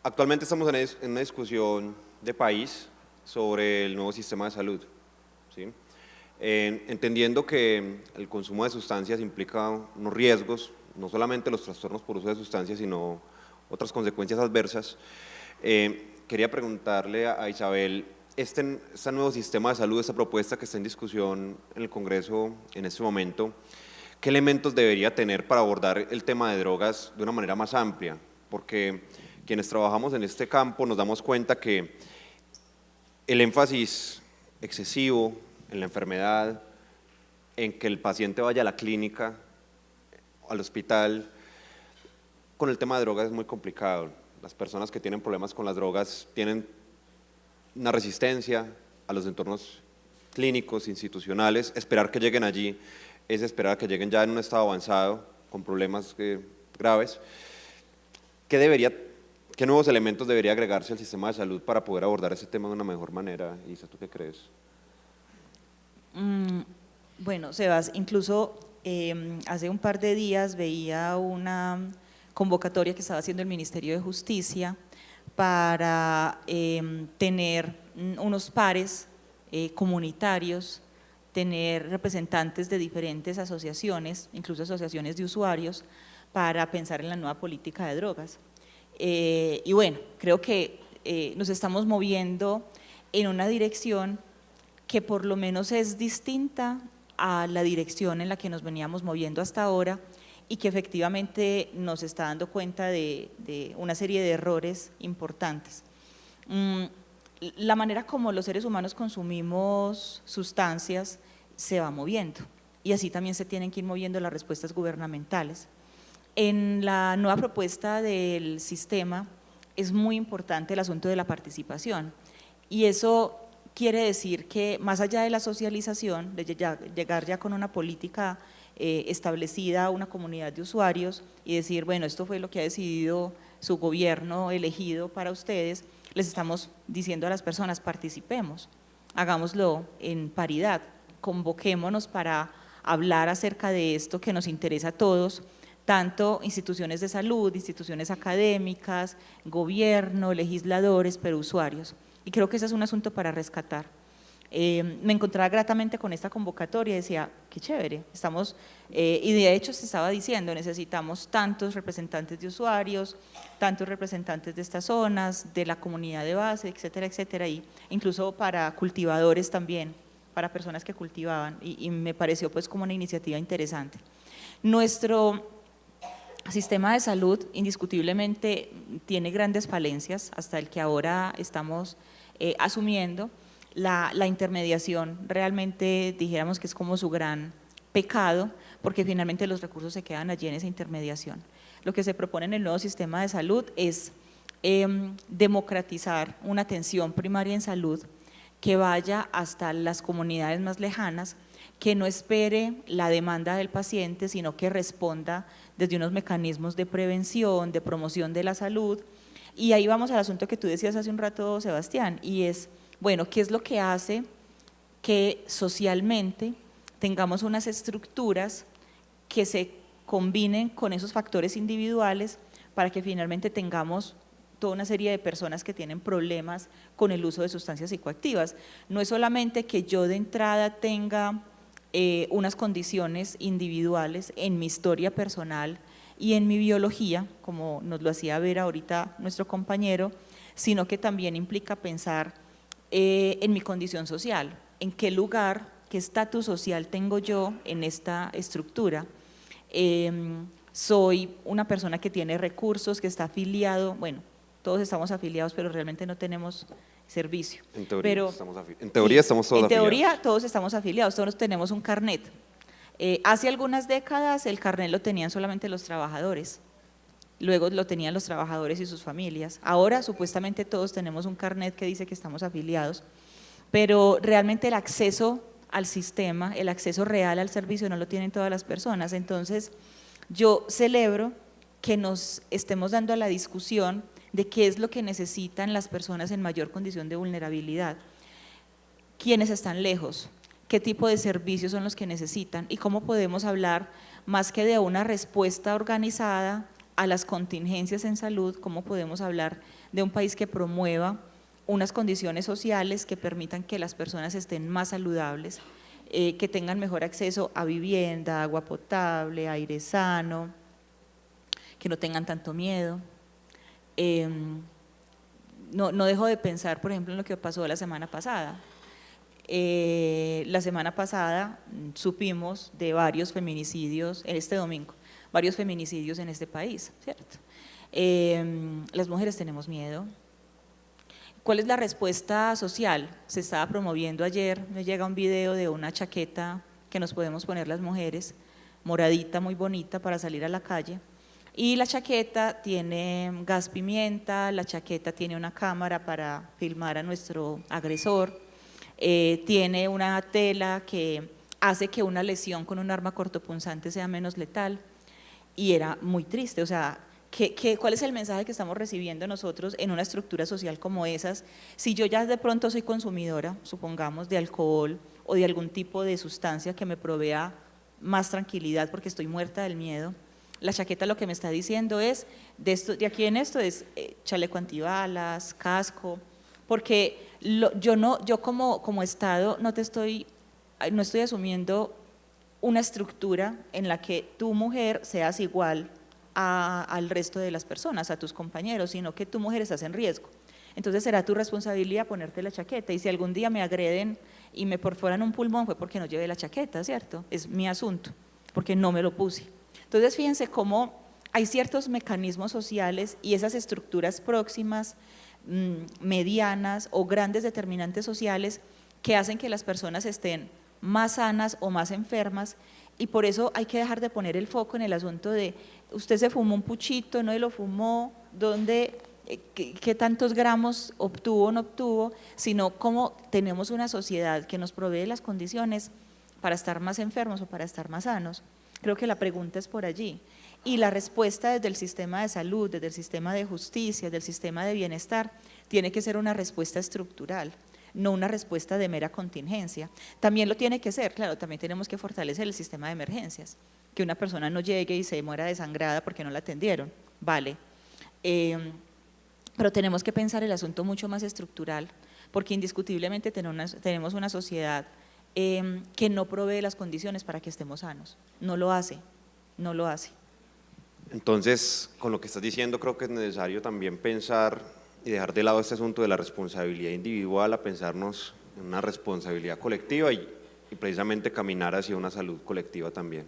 Actualmente estamos en una discusión de país sobre el nuevo sistema de salud, ¿sí? Entendiendo que el consumo de sustancias implica unos riesgos, no solamente los trastornos por uso de sustancias, sino otras consecuencias adversas. Quería preguntarle a Isabel, este nuevo sistema de salud, esta propuesta que está en discusión en el Congreso en este momento, ¿qué elementos debería tener para abordar el tema de drogas de una manera más amplia? Porque quienes trabajamos en este campo nos damos cuenta que el énfasis excesivo en la enfermedad, en que el paciente vaya a la clínica, al hospital, con el tema de drogas es muy complicado. Las personas que tienen problemas con las drogas tienen una resistencia a los entornos clínicos, institucionales, esperar que lleguen allí es esperar a que lleguen ya en un estado avanzado, con problemas graves. ¿Qué nuevos elementos debería agregarse al sistema de salud para poder abordar ese tema de una mejor manera? Isa, ¿tú qué crees? Bueno, Sebas, incluso hace un par de días veía una convocatoria que estaba haciendo el Ministerio de Justicia para tener unos pares comunitarios, tener representantes de diferentes asociaciones, incluso asociaciones de usuarios, para pensar en la nueva política de drogas. Y bueno, creo que nos estamos moviendo en una dirección que por lo menos es distinta a la dirección en la que nos veníamos moviendo hasta ahora y que efectivamente nos está dando cuenta de una serie de errores importantes. La manera como los seres humanos consumimos sustancias se va moviendo y así también se tienen que ir moviendo las respuestas gubernamentales. En la nueva propuesta del sistema es muy importante el asunto de la participación y eso quiere decir que más allá de la socialización, de llegar ya con una política establecida a una comunidad de usuarios y decir, bueno, esto fue lo que ha decidido su gobierno elegido para ustedes, les estamos diciendo a las personas, participemos, hagámoslo en paridad, convoquémonos para hablar acerca de esto que nos interesa a todos, tanto instituciones de salud, instituciones académicas, gobierno, legisladores, pero usuarios. Y creo que ese es un asunto para rescatar. Me encontraba gratamente con esta convocatoria y decía, qué chévere, estamos, y de hecho se estaba diciendo, necesitamos tantos representantes de usuarios, tantos representantes de estas zonas, de la comunidad de base, etcétera, etcétera, y incluso para cultivadores también, para personas que cultivaban, y me pareció pues como una iniciativa interesante. Nuestro sistema de salud indiscutiblemente tiene grandes falencias, hasta el que ahora estamos asumiendo. La intermediación realmente dijéramos que es como su gran pecado, porque finalmente los recursos se quedan allí en esa intermediación. Lo que se propone en el nuevo sistema de salud es democratizar una atención primaria en salud que vaya hasta las comunidades más lejanas, que no espere la demanda del paciente, sino que responda desde unos mecanismos de prevención, de promoción de la salud. Y ahí vamos al asunto que tú decías hace un rato, Sebastián, y es, bueno, ¿qué es lo que hace que socialmente tengamos unas estructuras que se combinen con esos factores individuales para que finalmente tengamos toda una serie de personas que tienen problemas con el uso de sustancias psicoactivas? No es solamente que yo de entrada tenga unas condiciones individuales en mi historia personal y en mi biología, como nos lo hacía ver ahorita nuestro compañero, sino que también implica pensar en mi condición social, en qué lugar, qué estatus social tengo yo en esta estructura. Soy una persona que tiene recursos, que está afiliado, bueno, todos estamos afiliados, pero realmente no tenemos servicio. En teoría, pero, estamos todos en afiliados. teoría todos estamos afiliados, todos tenemos un carnet. Hace algunas décadas el carnet lo tenían solamente los trabajadores, luego lo tenían los trabajadores y sus familias. Ahora supuestamente todos tenemos un carnet que dice que estamos afiliados, pero realmente el acceso al sistema, el acceso real al servicio no lo tienen todas las personas. Entonces yo celebro que nos estemos dando a la discusión de qué es lo que necesitan las personas en mayor condición de vulnerabilidad, quiénes están lejos, qué tipo de servicios son los que necesitan y cómo podemos hablar más que de una respuesta organizada a las contingencias en salud, cómo podemos hablar de un país que promueva unas condiciones sociales que permitan que las personas estén más saludables, que tengan mejor acceso a vivienda, agua potable, aire sano, que no tengan tanto miedo. No dejo de pensar, por ejemplo, en lo que pasó la semana pasada. La semana pasada supimos de varios feminicidios, este domingo, varios feminicidios en este país, ¿cierto? Las mujeres tenemos miedo. ¿Cuál es la respuesta social? Se estaba promoviendo ayer, me llega un video de una chaqueta que nos podemos poner las mujeres, moradita, muy bonita para salir a la calle. Y la chaqueta tiene gas pimienta, la chaqueta tiene una cámara para filmar a nuestro agresor, tiene una tela que hace que una lesión con un arma cortopunzante sea menos letal. Y era muy triste, o sea, ¿cuál es el mensaje que estamos recibiendo nosotros en una estructura social como esas? Si yo ya de pronto soy consumidora, supongamos, de alcohol o de algún tipo de sustancia que me provea más tranquilidad porque estoy muerta del miedo, la chaqueta lo que me está diciendo es, de aquí en esto es chaleco antibalas, casco, porque yo como Estado no estoy asumiendo una estructura en la que tu mujer seas igual al resto de las personas, a tus compañeros, sino que tu mujer estás en riesgo. Entonces será tu responsabilidad ponerte la chaqueta, y si algún día me agreden y me perforan un pulmón fue porque no llevé la chaqueta, ¿cierto? Es mi asunto, porque no me lo puse. Entonces fíjense cómo hay ciertos mecanismos sociales y esas estructuras próximas, medianas o grandes determinantes sociales que hacen que las personas estén más sanas o más enfermas, y por eso hay que dejar de poner el foco en el asunto de usted se fumó un puchito, no lo fumó, dónde, qué tantos gramos obtuvo o no obtuvo, sino cómo tenemos una sociedad que nos provee las condiciones para estar más enfermos o para estar más sanos. Creo que la pregunta es por allí. Y la respuesta desde el sistema de salud, desde el sistema de justicia, del sistema de bienestar, tiene que ser una respuesta estructural, no una respuesta de mera contingencia. También lo tiene que ser, claro, también tenemos que fortalecer el sistema de emergencias, que una persona no llegue y se muera desangrada porque no la atendieron, vale. Pero tenemos que pensar el asunto mucho más estructural, porque indiscutiblemente tenemos una sociedad que no provee las condiciones para que estemos sanos, no lo hace. Entonces, con lo que estás diciendo, creo que es necesario también pensar y dejar de lado este asunto de la responsabilidad individual a pensarnos en una responsabilidad colectiva y precisamente caminar hacia una salud colectiva también.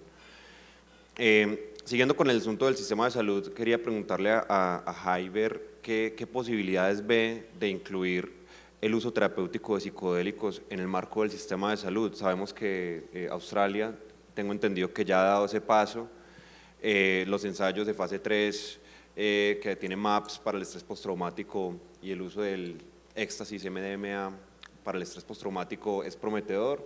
Siguiendo con el asunto del sistema de salud, quería preguntarle a Jaiber qué posibilidades ve de incluir el uso terapéutico de psicodélicos en el marco del sistema de salud. Sabemos que Australia, tengo entendido que ya ha dado ese paso, los ensayos de fase 3 que tiene MAPS para el estrés postraumático y el uso del éxtasis MDMA para el estrés postraumático es prometedor.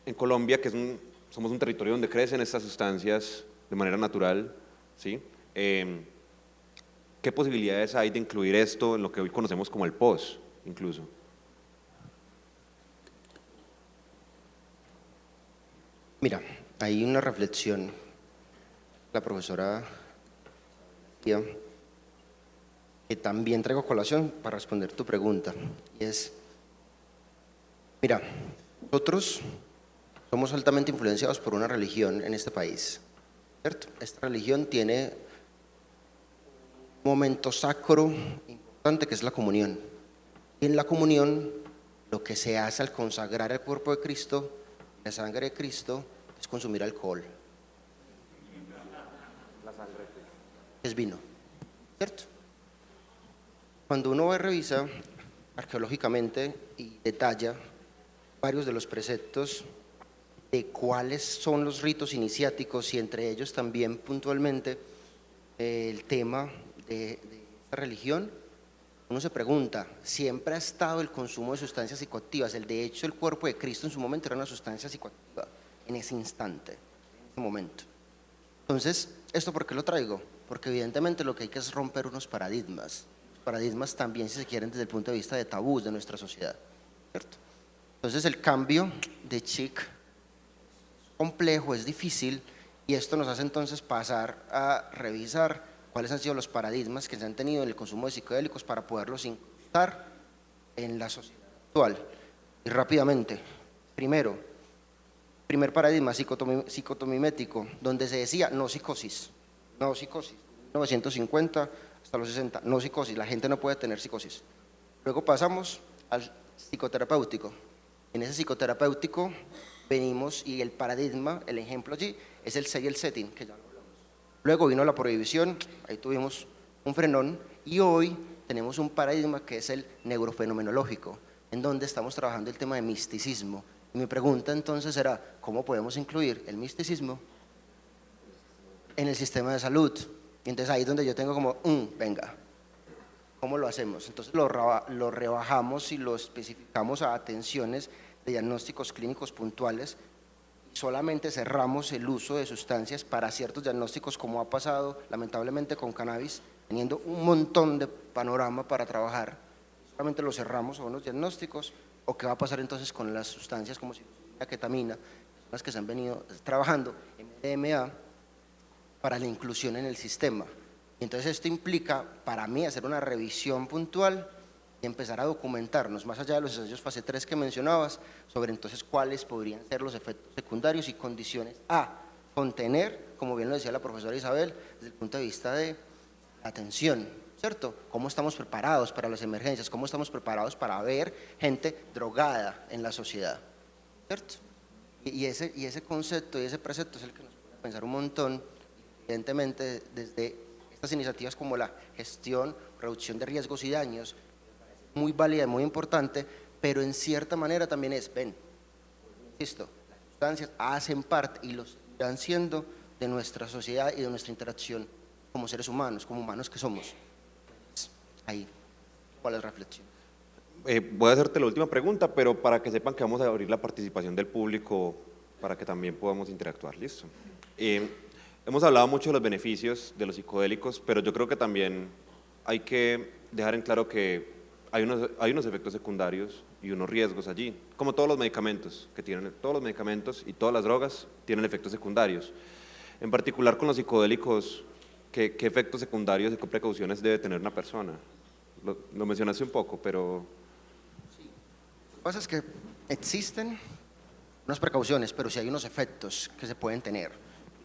En Colombia, que somos un territorio donde crecen estas sustancias de manera natural, ¿sí? ¿Qué posibilidades hay de incluir esto en lo que hoy conocemos como el POS, incluso? Mira, hay una reflexión, la profesora que también traigo a colación para responder tu pregunta, y es, mira, nosotros somos altamente influenciados por una religión en este país, ¿cierto? Esta religión tiene un momento sacro importante que es la comunión, y en la comunión lo que se hace al consagrar el cuerpo de Cristo, la sangre de Cristo, es consumir alcohol. La sangre es vino, ¿cierto? Cuando uno revisa arqueológicamente y detalla varios de los preceptos de cuáles son los ritos iniciáticos y entre ellos también puntualmente el tema de esta religión, uno se pregunta, ¿siempre ha estado el consumo de sustancias psicoactivas? De hecho, el cuerpo de Cristo en su momento era una sustancia psicoactiva, en ese instante, en ese momento. Entonces, ¿esto por qué lo traigo? Porque evidentemente lo que hay que es romper unos paradigmas también, si se quieren, desde el punto de vista de tabús de nuestra sociedad, ¿cierto? Entonces el cambio de chip es complejo, es difícil, y esto nos hace entonces pasar a revisar cuáles han sido los paradigmas que se han tenido en el consumo de psicodélicos para poderlos incrustar en la sociedad actual. Y rápidamente, primer paradigma psicotomimético, donde se decía no psicosis, 1950 hasta los 60, no psicosis, la gente no puede tener psicosis. Luego pasamos al psicoterapéutico. En ese psicoterapéutico venimos y el paradigma, el ejemplo allí, es el set y el setting, que ya lo hablamos. Luego vino la prohibición, ahí tuvimos un frenón, y hoy tenemos un paradigma que es el neurofenomenológico, en donde estamos trabajando el tema de misticismo. Y mi pregunta entonces era, ¿cómo podemos incluir el misticismo en el sistema de salud? Y entonces ahí es donde yo tengo como, venga, ¿cómo lo hacemos? Entonces lo rebajamos y lo especificamos a atenciones de diagnósticos clínicos puntuales, solamente cerramos el uso de sustancias para ciertos diagnósticos, como ha pasado lamentablemente con cannabis, teniendo un montón de panorama para trabajar, solamente lo cerramos a unos diagnósticos, o qué va a pasar entonces con las sustancias como la ketamina, las que se han venido trabajando en MDMA para la inclusión en el sistema. Y entonces esto implica para mí hacer una revisión puntual y empezar a documentarnos, más allá de los ensayos fase 3 que mencionabas, sobre entonces cuáles podrían ser los efectos secundarios y condiciones a contener, como bien lo decía la profesora Isabel, desde el punto de vista de la atención, ¿cierto? ¿Cómo estamos preparados para las emergencias? ¿Cómo estamos preparados para ver gente drogada en la sociedad? ¿Cierto? Y ese concepto y ese precepto es el que nos puede pensar un montón, evidentemente desde estas iniciativas como la gestión, reducción de riesgos y daños, muy válida y muy importante, pero en cierta manera también es, insisto, las sustancias hacen parte y lo seguirán siendo de nuestra sociedad y de nuestra interacción como seres humanos, como humanos que somos. Ahí, ¿cuál es la reflexión? Voy a hacerte la última pregunta, pero para que sepan que vamos a abrir la participación del público para que también podamos interactuar, ¿listo? Hemos hablado mucho de los beneficios de los psicodélicos, pero yo creo que también hay que dejar en claro que hay unos efectos secundarios y unos riesgos allí, como todos los medicamentos todos los medicamentos y todas las drogas tienen efectos secundarios. En particular con los psicodélicos, ¿qué efectos secundarios y qué precauciones debe tener una persona? Lo mencionaste un poco, pero... Lo que pasa es que existen unas precauciones, pero sí hay unos efectos que se pueden tener.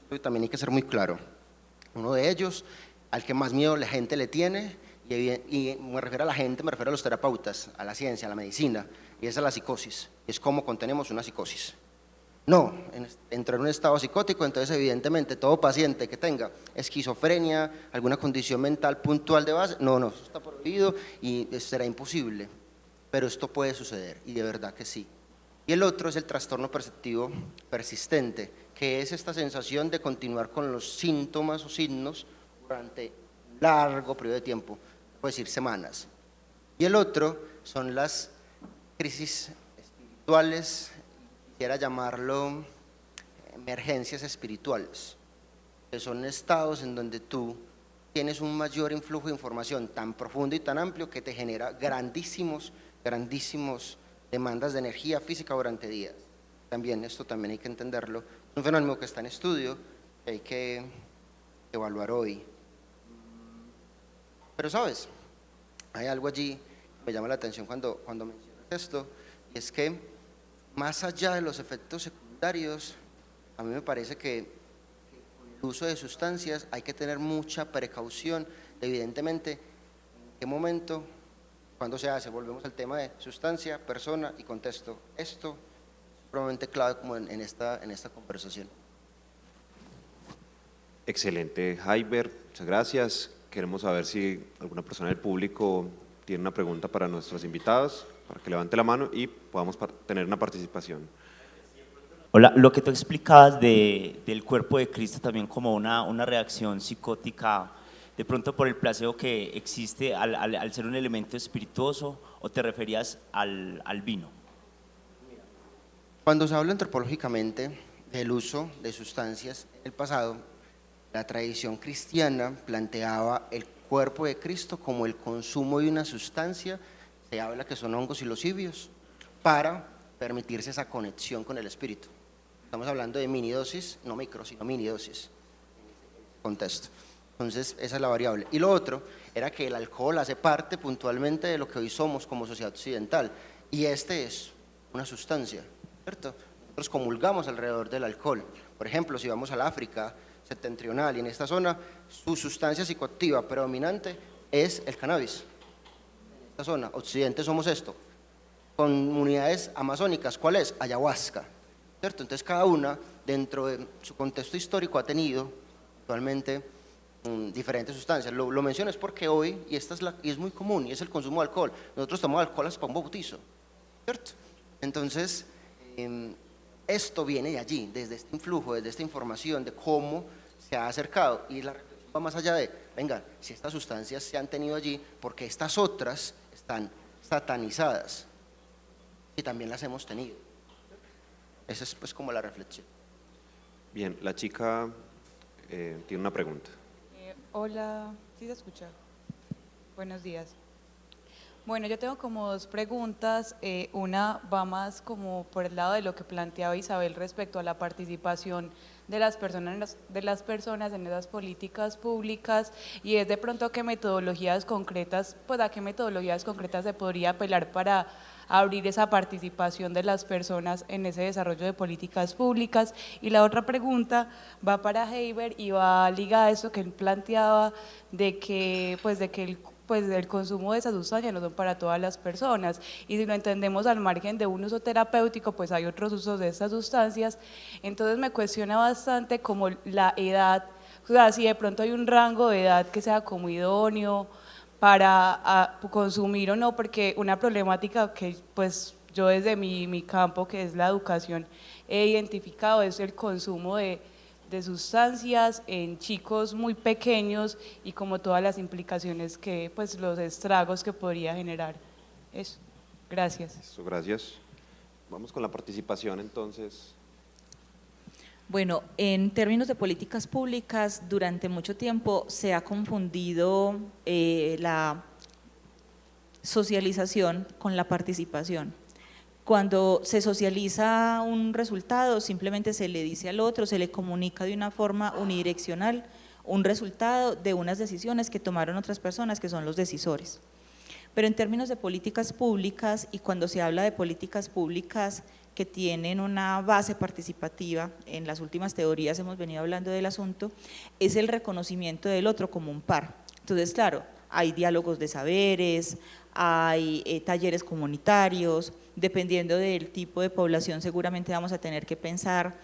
Esto también hay que ser muy claro. Uno de ellos, al que más miedo la gente le tiene, y me refiero a la gente, me refiero a los terapeutas, a la ciencia, a la medicina, y esa es la psicosis, es cómo contenemos una psicosis. No, entrar en un estado psicótico, entonces evidentemente todo paciente que tenga esquizofrenia, alguna condición mental puntual de base, no, eso está prohibido y será imposible, pero esto puede suceder y de verdad que sí. Y el otro es el trastorno perceptivo persistente, que es esta sensación de continuar con los síntomas o signos durante un largo periodo de tiempo, puede decir semanas. Y el otro son las crisis espirituales, quisiera llamarlo emergencias espirituales, que son estados en donde tú tienes un mayor influjo de información tan profundo y tan amplio que te genera grandísimos demandas de energía física durante días. También, esto también hay que entenderlo, es un fenómeno que está en estudio, que hay que evaluar hoy. Pero sabes, hay algo allí que me llama la atención cuando mencionas esto, y es que más allá de los efectos secundarios, a mí me parece que con el uso de sustancias hay que tener mucha precaución, evidentemente, en qué momento, cuándo se hace. Volvemos al tema de sustancia, persona y contexto. Esto es probablemente clave como en esta conversación. Excelente, Jaiber, muchas gracias. Queremos saber si alguna persona del público tiene una pregunta para nuestros invitados, para que levante la mano y podamos tener una participación. Hola, lo que tú explicabas del cuerpo de Cristo también como una reacción psicótica, de pronto por el placebo que existe al ser un elemento espirituoso, ¿o te referías al vino? Cuando se habla antropológicamente del uso de sustancias en el pasado, la tradición cristiana planteaba el cuerpo de Cristo como el consumo de una sustancia, se habla que son hongos silocibios, para permitirse esa conexión con el espíritu. Estamos hablando de minidosis, no micro, sino minidosis, en ese contexto. Entonces, esa es la variable. Y lo otro era que el alcohol hace parte puntualmente de lo que hoy somos como sociedad occidental, y este es una sustancia, ¿cierto? Nosotros comulgamos alrededor del alcohol. Por ejemplo, si vamos al África septentrional y en esta zona, su sustancia psicoactiva predominante es el cannabis. En esta zona, occidente, somos esto. Comunidades amazónicas, ¿cuál es? Ayahuasca, ¿cierto? Entonces cada una, dentro de su contexto histórico, ha tenido actualmente diferentes sustancias. Lo menciono es porque hoy, y es muy común, y es el consumo de alcohol. Nosotros tomamos alcohol hasta para un bautizo, ¿cierto? Entonces, esto viene de allí, desde este influjo, desde esta información de cómo se ha acercado, y la reflexión va más allá de, venga, si estas sustancias se han tenido allí, porque estas otras están satanizadas y también las hemos tenido. Esa es pues como la reflexión. Bien, la chica tiene una pregunta. Hola, ¿sí se escucha? Buenos días. Bueno, yo tengo como dos preguntas. Una va más como por el lado de lo que planteaba Isabel respecto a la participación de las personas en esas políticas públicas, y es de pronto qué metodologías concretas, pues a qué metodologías concretas se podría apelar para abrir esa participación de las personas en ese desarrollo de políticas públicas. Y la otra pregunta va para Heiber y va ligada a eso que él planteaba de que el consumo de esa sustancia no son para todas las personas, y si lo entendemos al margen de un uso terapéutico, pues hay otros usos de estas sustancias. Entonces me cuestiona bastante como la edad, o sea, si de pronto hay un rango de edad que sea como idóneo para consumir o no, porque una problemática que pues yo desde mi campo, que es la educación, he identificado es el consumo de sustancias en chicos muy pequeños y como todas las implicaciones que, pues los estragos que podría generar eso. Gracias. Eso, gracias. Vamos con la participación entonces. Bueno, en términos de políticas públicas, durante mucho tiempo se ha confundido la socialización con la participación. Cuando se socializa un resultado, simplemente se le dice al otro, se le comunica de una forma unidireccional un resultado de unas decisiones que tomaron otras personas que son los decisores. Pero en términos de políticas públicas, y cuando se habla de políticas públicas que tienen una base participativa, en las últimas teorías hemos venido hablando del asunto, es el reconocimiento del otro como un par. Entonces, claro, hay diálogos de saberes, hay talleres comunitarios, dependiendo del tipo de población seguramente vamos a tener que pensar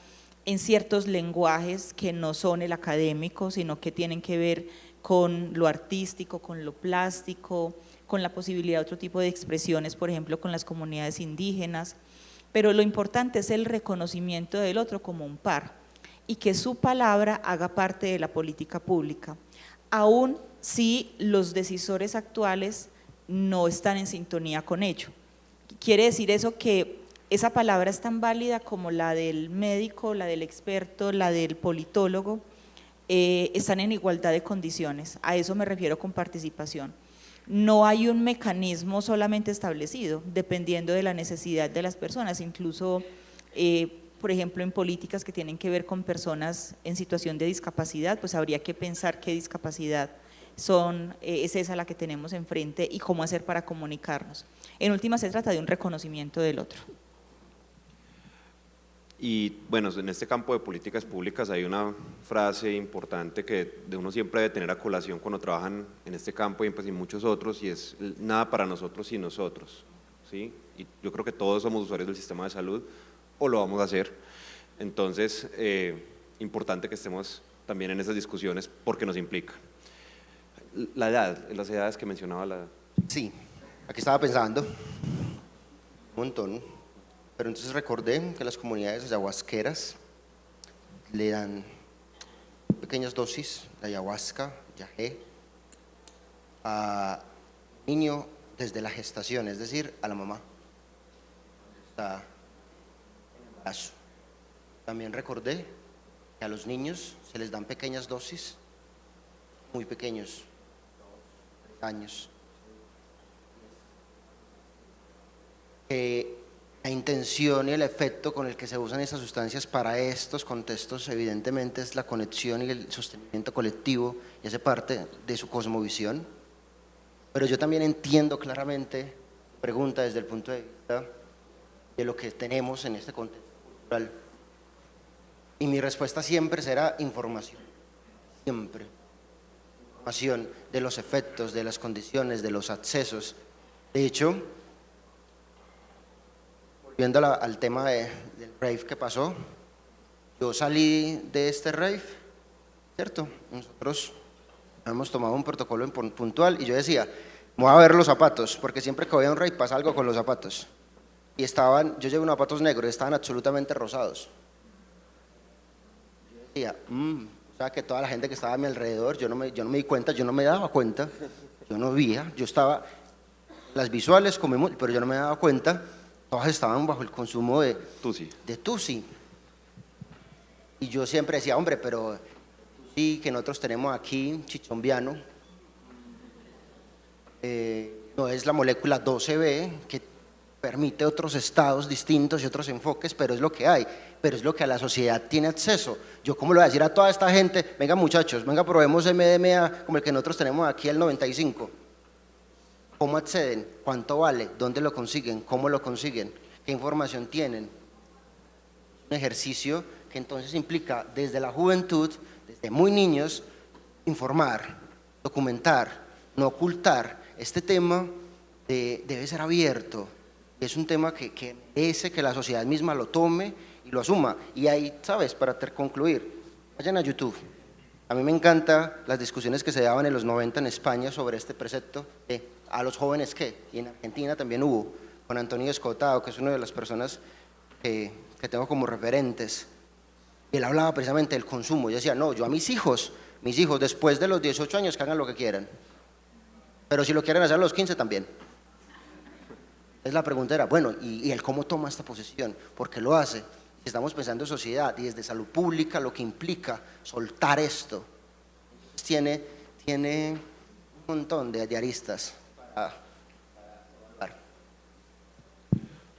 en ciertos lenguajes que no son el académico, sino que tienen que ver con lo artístico, con lo plástico, con la posibilidad de otro tipo de expresiones, por ejemplo, con las comunidades indígenas, pero lo importante es el reconocimiento del otro como un par y que su palabra haga parte de la política pública, aun si los decisores actuales no están en sintonía con ello. Quiere decir eso que esa palabra es tan válida como la del médico, la del experto, la del politólogo, están en igualdad de condiciones, a eso me refiero con participación. No hay un mecanismo solamente establecido, dependiendo de la necesidad de las personas, incluso, por ejemplo, en políticas que tienen que ver con personas en situación de discapacidad, pues habría que pensar qué discapacidad es esa la que tenemos enfrente y cómo hacer para comunicarnos. En última, se trata de un reconocimiento del otro. Y bueno, en este campo de políticas públicas hay una frase importante que uno siempre debe tener a colación cuando trabajan en este campo y pues, en muchos otros, y es nada para nosotros sin nosotros, ¿sí? Y yo creo que todos somos usuarios del sistema de salud o lo vamos a hacer. Entonces, importante que estemos también en esas discusiones porque nos implica. La edad, las edades que mencionaba la… Sí, aquí estaba pensando un montón. Pero entonces recordé que las comunidades ayahuasqueras le dan pequeñas dosis de ayahuasca, yagé, a niño desde la gestación, es decir, a la mamá. Está en embarazo. También recordé que a los niños se les dan pequeñas dosis, muy pequeños, 3 años. La intención y el efecto con el que se usan esas sustancias para estos contextos evidentemente es la conexión y el sostenimiento colectivo y hace parte de su cosmovisión, pero yo también entiendo claramente, pregunta desde el punto de vista de lo que tenemos en este contexto cultural, y mi respuesta siempre será información, siempre, información de los efectos, de las condiciones, de los accesos. De hecho, volviendo al tema del rave que pasó, yo salí de este rave, ¿cierto? Nosotros hemos tomado un protocolo puntual y yo decía, me voy a ver los zapatos, porque siempre que voy a un rave pasa algo con los zapatos. Y yo llevo unos zapatos negros, estaban absolutamente rosados. Yo decía, o sea que toda la gente que estaba a mi alrededor, yo no me di cuenta, yo no me daba cuenta, yo no veía, yo estaba, las visuales comemos, pero yo no me daba cuenta. Todas estaban bajo el consumo de Tusi. Tusi. Y yo siempre decía, hombre, pero sí, que nosotros tenemos aquí chichombiano, no es la molécula 12B, que permite otros estados distintos y otros enfoques, pero es lo que hay, pero es lo que a la sociedad tiene acceso. Yo cómo le voy a decir a toda esta gente, venga muchachos, venga probemos MDMA como el que nosotros tenemos aquí, el 95. ¿Cómo acceden? ¿Cuánto vale? ¿Dónde lo consiguen? ¿Cómo lo consiguen? ¿Qué información tienen? Un ejercicio que entonces implica desde la juventud, desde muy niños, informar, documentar, no ocultar. Este tema debe ser abierto. Es un tema que merece que la sociedad misma lo tome y lo asuma. Y ahí, ¿sabes? Para concluir, vayan a YouTube. A mí me encantan las discusiones que se daban en los 90 en España sobre este precepto de a los jóvenes qué, y en Argentina también hubo, con Antonio Escotado, que es una de las personas que tengo como referentes. Él hablaba precisamente del consumo. Yo decía, no, yo a mis hijos después de los 18 años que hagan lo que quieran, pero si lo quieren hacer a los 15 también. Entonces la pregunta era, bueno, ¿y él cómo toma esta posición? ¿Por qué lo hace? Si estamos pensando en sociedad y desde salud pública, lo que implica soltar esto, tiene un montón de aristas para hablar.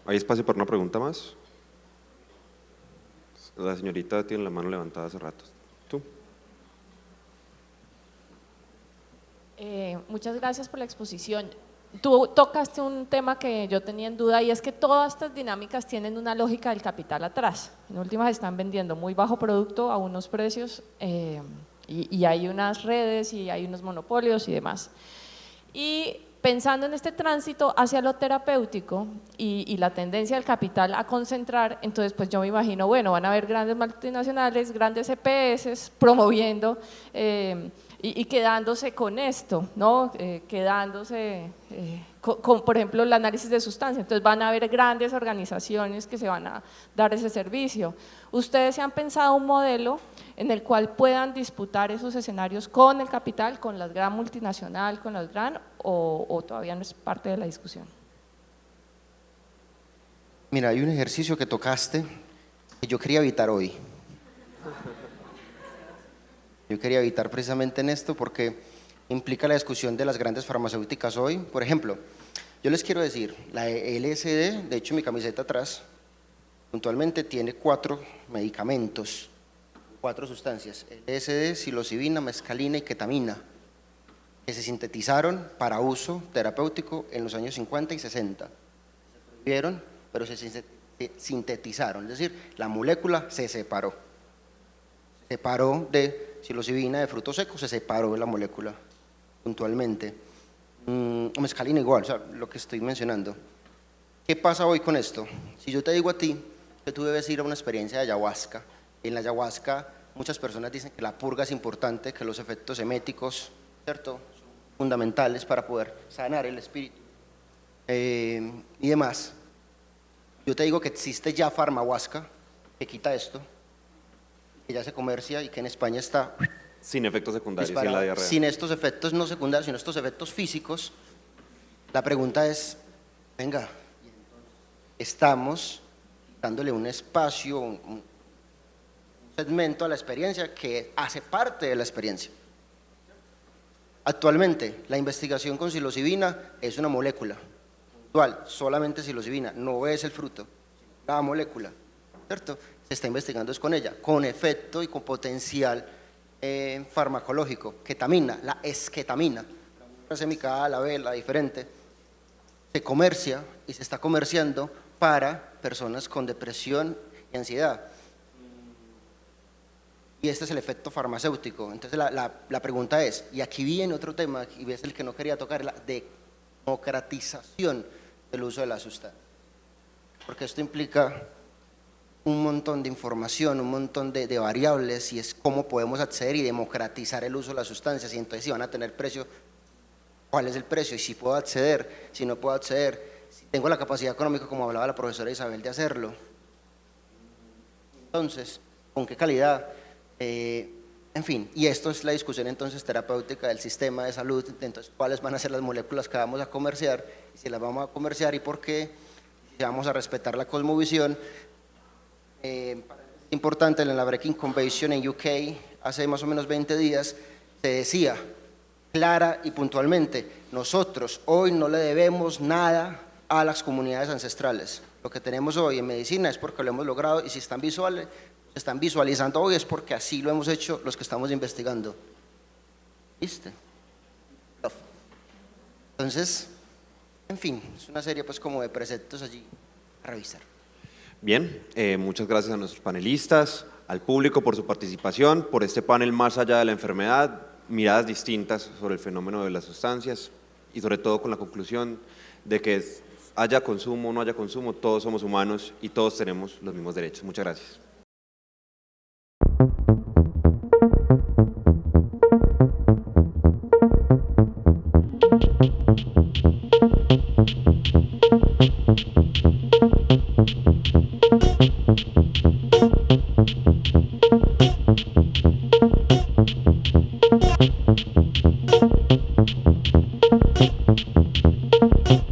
¿Hay espacio para una pregunta más? La señorita tiene la mano levantada hace rato. ¿Tú? Muchas gracias por la exposición. Tú tocaste un tema que yo tenía en duda y es que todas estas dinámicas tienen una lógica del capital atrás. En últimas están vendiendo muy bajo producto a unos precios y hay unas redes y hay unos monopolios y demás. Y pensando en este tránsito hacia lo terapéutico y la tendencia del capital a concentrar, entonces pues yo me imagino, bueno, van a haber grandes multinacionales, grandes EPS promoviendo y quedándose con esto, ¿no? Quedándose con, por ejemplo, el análisis de sustancia. Entonces van a haber grandes organizaciones que se van a dar ese servicio. ¿Ustedes se han pensado un modelo en el cual puedan disputar esos escenarios con el capital, con la gran multinacional, con las gran, o todavía no es parte de la discusión? Mira, hay un ejercicio que tocaste que yo quería evitar hoy. Yo quería evitar precisamente en esto porque implica la discusión de las grandes farmacéuticas hoy. Por ejemplo, yo les quiero decir, la LSD, de hecho mi camiseta atrás, puntualmente tiene 4 medicamentos, 4 sustancias, LSD, psilocibina, mescalina y ketamina, que se sintetizaron para uso terapéutico en los años 50 y 60. Se prohibieron, pero se sintetizaron, es decir, la molécula se separó. Se separó de psilocibina, de frutos secos, se separó de la molécula puntualmente. Mescalina igual, o sea, lo que estoy mencionando. ¿Qué pasa hoy con esto? Si yo te digo a ti que tú debes ir a una experiencia de ayahuasca, en la ayahuasca muchas personas dicen que la purga es importante, que los efectos eméticos, ¿cierto?, son fundamentales para poder sanar el espíritu y demás. Yo te digo que existe ya farmahuasca que quita esto, que ya se comercia y que en España está Sin efectos secundarios, sin disparado, la diarrea. sin estos efectos no secundarios, sino estos efectos físicos. La pregunta es, venga, estamos dándole un espacio, un segmento a la experiencia que hace parte de la experiencia. Actualmente, la investigación con psilocibina es una molécula puntual, solamente psilocibina, no es el fruto, la molécula, ¿cierto? Se está investigando es con ella, con efecto y con potencial farmacológico. Ketamina, la esketamina, la semicada, la B, la diferente, se comercia y se está comerciando para personas con depresión y ansiedad. Y este es el efecto farmacéutico. Entonces la pregunta es, y aquí viene otro tema, y es el que no quería tocar, la democratización del uso de la sustancia. Porque esto implica un montón de información, un montón de variables, y es cómo podemos acceder y democratizar el uso de las sustancias, y entonces si van a tener precio, ¿cuál es el precio? Y si puedo acceder, si no puedo acceder, si tengo la capacidad económica, como hablaba la profesora Isabel, de hacerlo. Entonces, ¿con qué calidad? En fin, y esto es la discusión entonces terapéutica del sistema de salud. Entonces, ¿cuáles van a ser las moléculas que vamos a comerciar? Y si las vamos a comerciar y por qué, si vamos a respetar la cosmovisión. Para el importante, en la Breaking Convention en UK, hace más o menos 20 días, se decía clara y puntualmente, nosotros hoy no le debemos nada a las comunidades ancestrales. Lo que tenemos hoy en medicina es porque lo hemos logrado, y si están visualizando hoy es porque así lo hemos hecho los que estamos investigando. ¿Viste? Entonces, en fin, es una serie pues como de preceptos allí a revisar. Bien, muchas gracias a nuestros panelistas, al público por su participación, por este panel más allá de la enfermedad, miradas distintas sobre el fenómeno de las sustancias y sobre todo con la conclusión de que haya consumo o no haya consumo, todos somos humanos y todos tenemos los mismos derechos. Muchas gracias.